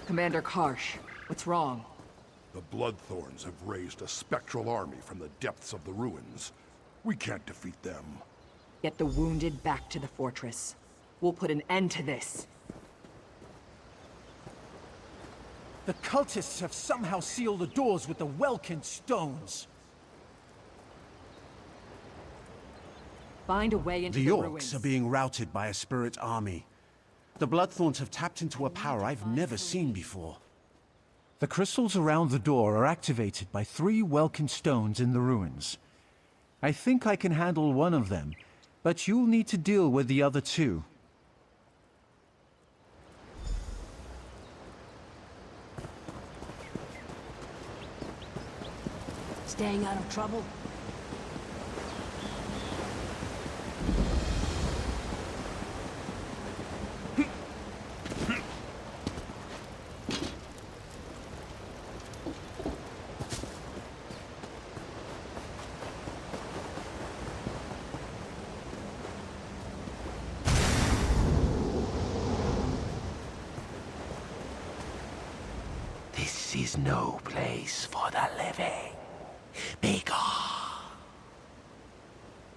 Commander Karsh, what's wrong? The Bloodthorns have raised a spectral army from the depths of the ruins. We can't defeat them. Get the wounded back to the fortress. We'll put an end to this. The cultists have somehow sealed the doors with the Welkin stones. Find a way into The the orcs ruins. are being routed by a spirit army. The Bloodthorns have tapped into a power I've never seen before. The crystals around the door are activated by 3 Welkin stones in the ruins. I think I can handle one of them, but you'll need to deal with the other 2. Staying out of trouble? This is no place for the living. Begone!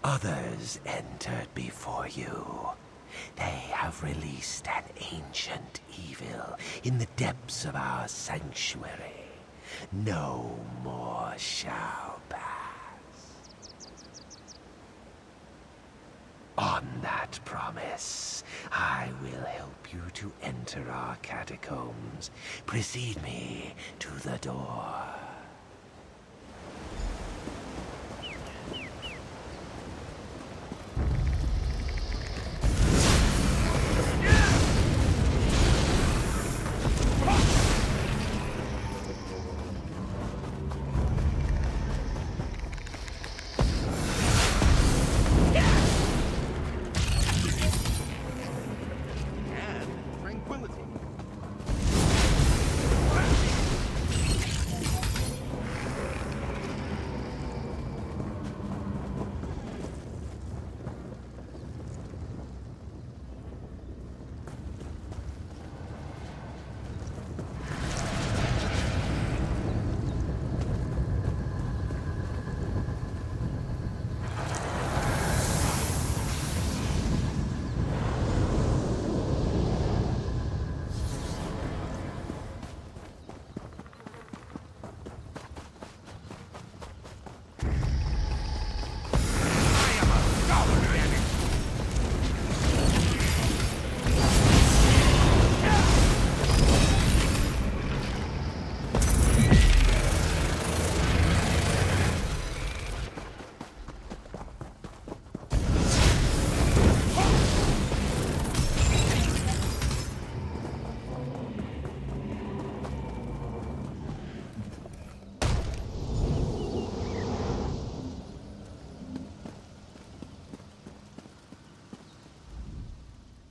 Others entered before you. They have released an ancient evil in the depths of our sanctuary. No more shall pass. On that promise, I will help you to enter our catacombs. Precede me to the door.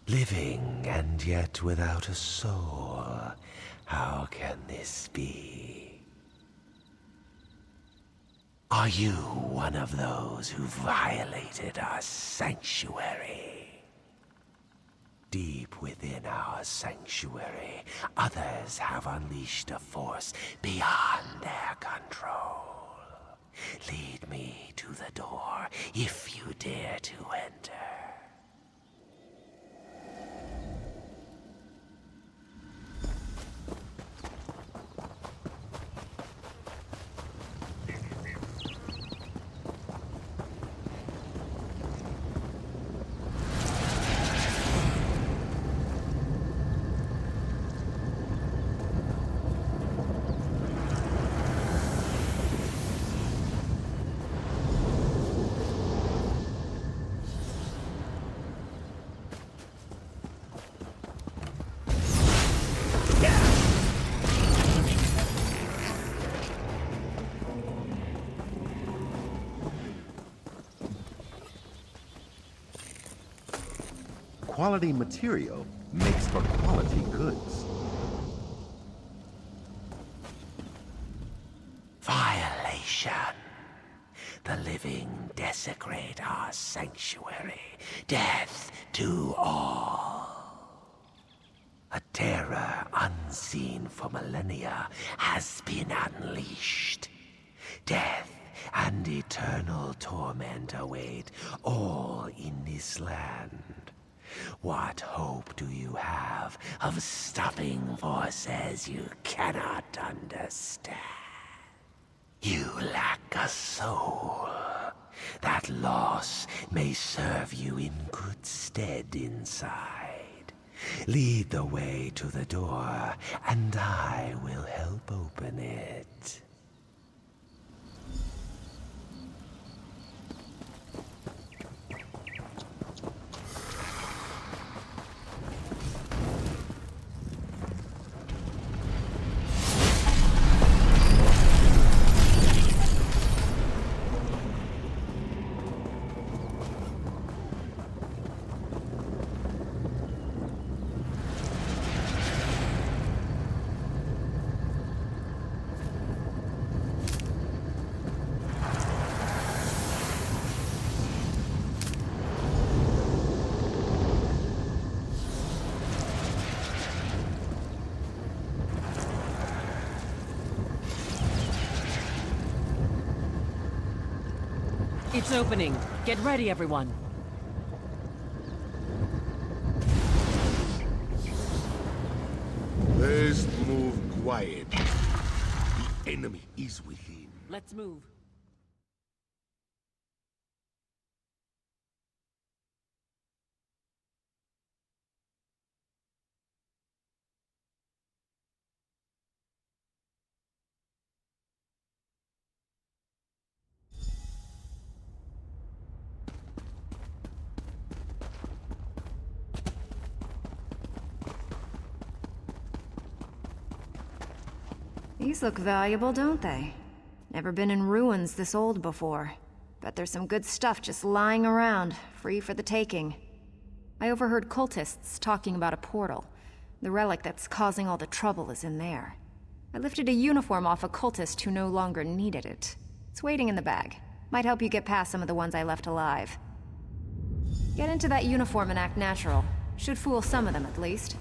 Living and yet without a soul. How can this be? Are you one of those who violated our sanctuary? Deep within our sanctuary, others have unleashed a force beyond their control. Lead me to the door if you dare to enter. Quality material makes for quality goods. Violation. The living desecrate our sanctuary. Death to all. A terror unseen for millennia has been unleashed. Death and eternal torment await all in this land. What hope do you have of stopping forces you cannot understand? You lack a soul. That loss may serve you in good stead inside. Lead the way to the door, and I will help open it. It's opening. Get ready, everyone. Let's move quiet. The enemy is within. Let's move. These look valuable, don't they? Never been in ruins this old before. Bet there's some good stuff just lying around, free for the taking. I overheard cultists talking about a portal. The relic that's causing all the trouble is in there. I lifted a uniform off a cultist who no longer needed it. It's waiting in the bag. Might help you get past some of the ones I left alive. Get into that uniform and act natural. Should fool some of them at least.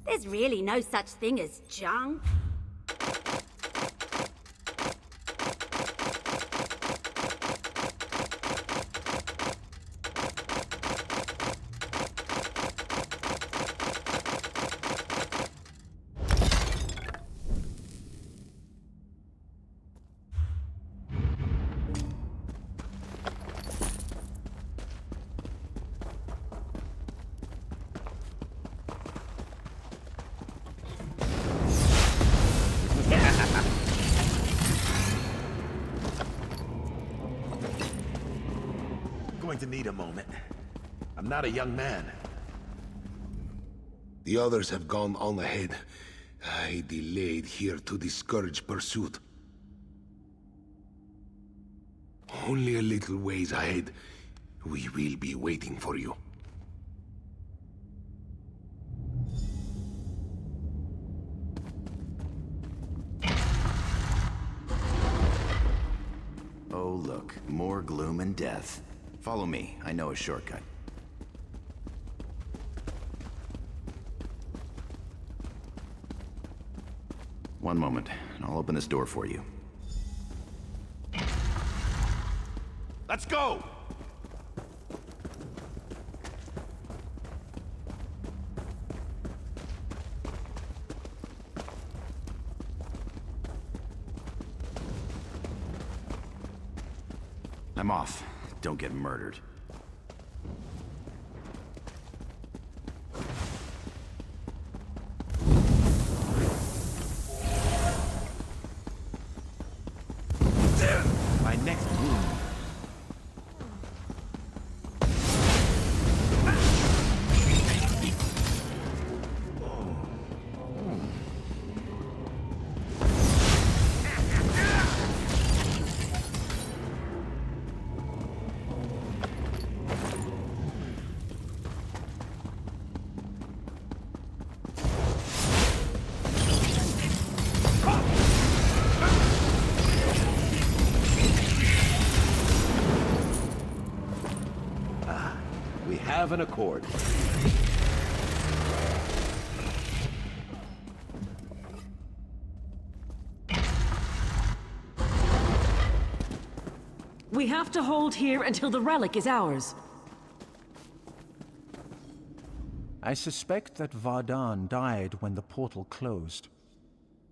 There's really no such thing as junk. Going to need a moment. I'm not a young man. The others have gone on ahead. I delayed here to discourage pursuit. Only a little ways ahead. We will be waiting for you. Oh, look. More gloom and death. Follow me. I know a shortcut. One moment, and I'll open this door for you. Let's go! I'm off. Don't get murdered. My next wound. We have an accord. We have to hold here until the relic is ours. I suspect that Vardan died when the portal closed.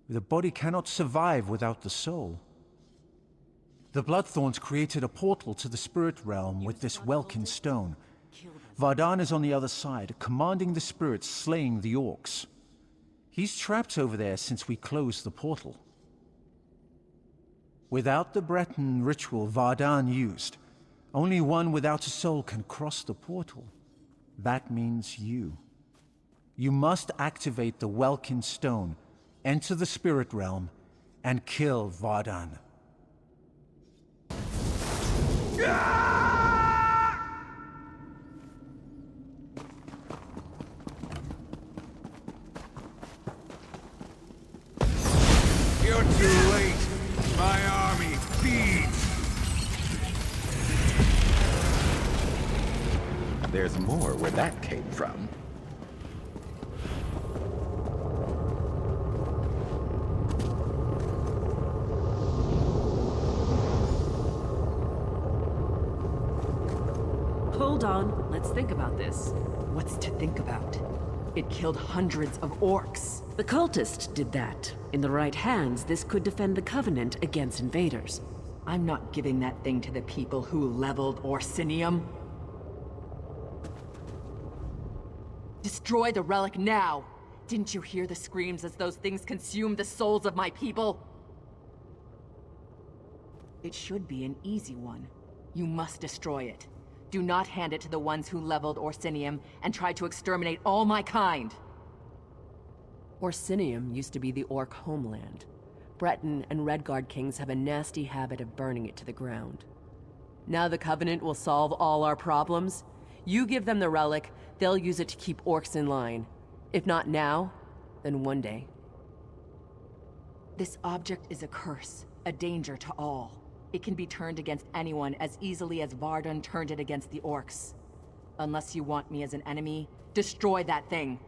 The body cannot survive without the soul. The Bloodthorns created a portal to the spirit realm with this Welkin stone. Vardan is on the other side, commanding the spirits slaying the orcs. He's trapped over there since we closed the portal. Without the Breton ritual Vardan used, only one without a soul can cross the portal. That means you. You must activate the Welkin stone, enter the spirit realm, and kill Vardan. You're too late. My army feeds. There's more where that came from. Hold on, let's think about this. What's to think about? It killed hundreds of orcs. The cultist did that. In the right hands, this could defend the Covenant against invaders. I'm not giving that thing to the people who leveled Orsinium. Destroy the relic now! Didn't you hear the screams as those things consumed the souls of my people? It should be an easy one. You must destroy it. Do not hand it to the ones who leveled Orsinium and tried to exterminate all my kind! Orsinium used to be the Orc homeland. Breton and Redguard kings have a nasty habit of burning it to the ground. Now the Covenant will solve all our problems. You give them the relic, they'll use it to keep orcs in line. If not now, then one day. This object is a curse, a danger to all. It can be turned against anyone as easily as Vardan turned it against the orcs. Unless you want me as an enemy, destroy that thing!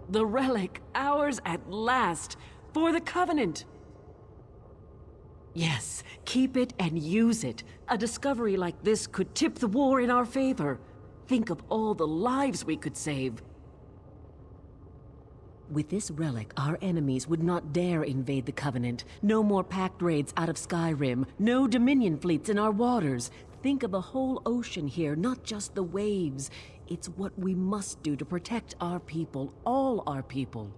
The relic, ours at last, for the Covenant! Yes, keep it and use it. A discovery like this could tip the war in our favor. Think of all the lives we could save. With this relic, our enemies would not dare invade the Covenant. No more pact raids out of Skyrim. No Dominion fleets in our waters. Think of the whole ocean here, not just the waves. It's what we must do to protect our people, all our people.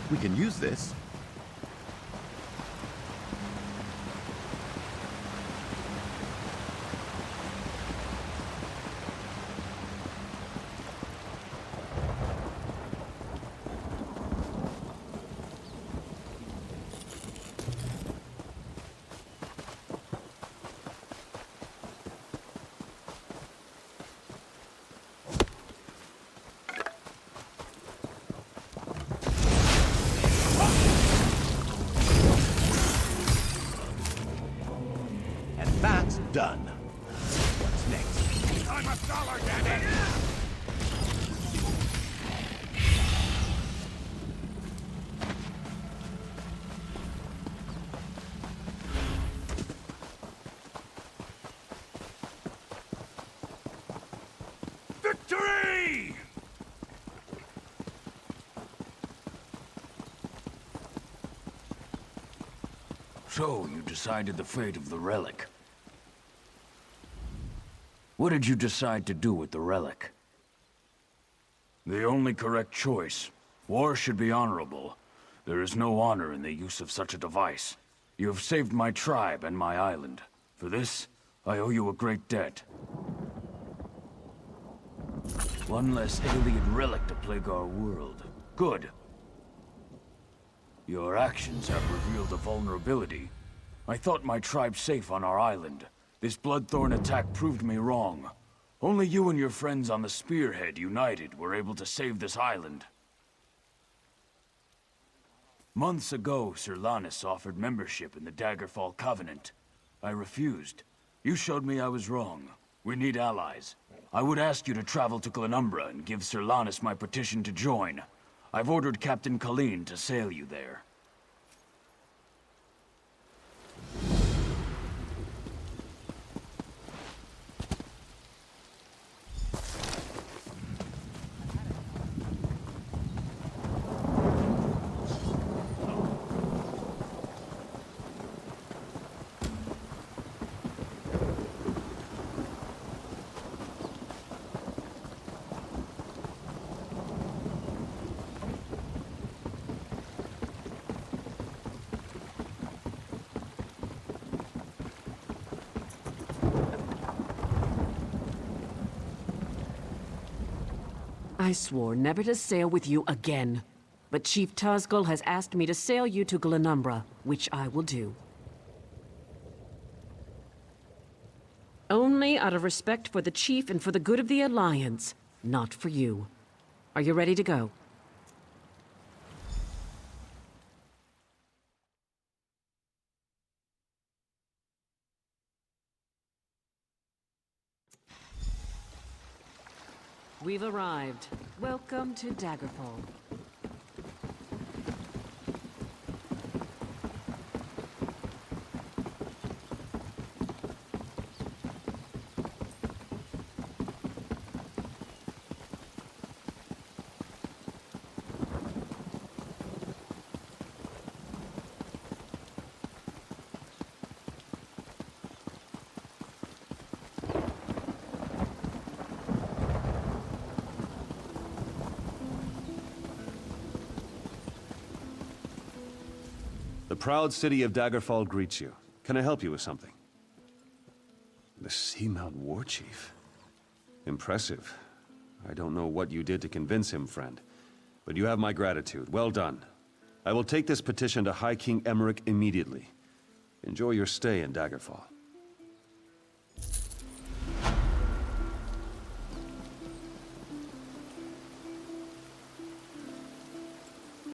We can use this. That's done. What's next? I'm a dollar, damn it! Victory! So, you decided the fate of the relic. What did you decide to do with the relic? The only correct choice. War should be honorable. There is no honor in the use of such a device. You have saved my tribe and my island. For this, I owe you a great debt. One less alien relic to plague our world. Good. Your actions have revealed a vulnerability. I thought my tribe safe on our island. This Bloodthorn attack proved me wrong. Only you and your friends on the Spearhead, united, were able to save this island. Months ago, Sir Lannis offered membership in the Daggerfall Covenant. I refused. You showed me I was wrong. We need allies. I would ask you to travel to Glenumbra and give Sir Lannis my petition to join. I've ordered Captain Colleen to sail you there. I swore never to sail with you again. But Chief Tazgul has asked me to sail you to Glenumbra, which I will do. Only out of respect for the Chief and for the good of the Alliance, not for you. Are you ready to go? We've arrived. Welcome to Daggerfall. The proud city of Daggerfall greets you. Can I help you with something? The Seamount War Chief. Impressive. I don't know what you did to convince him, friend. But you have my gratitude. Well done. I will take this petition to High King Emmerich immediately. Enjoy your stay in Daggerfall.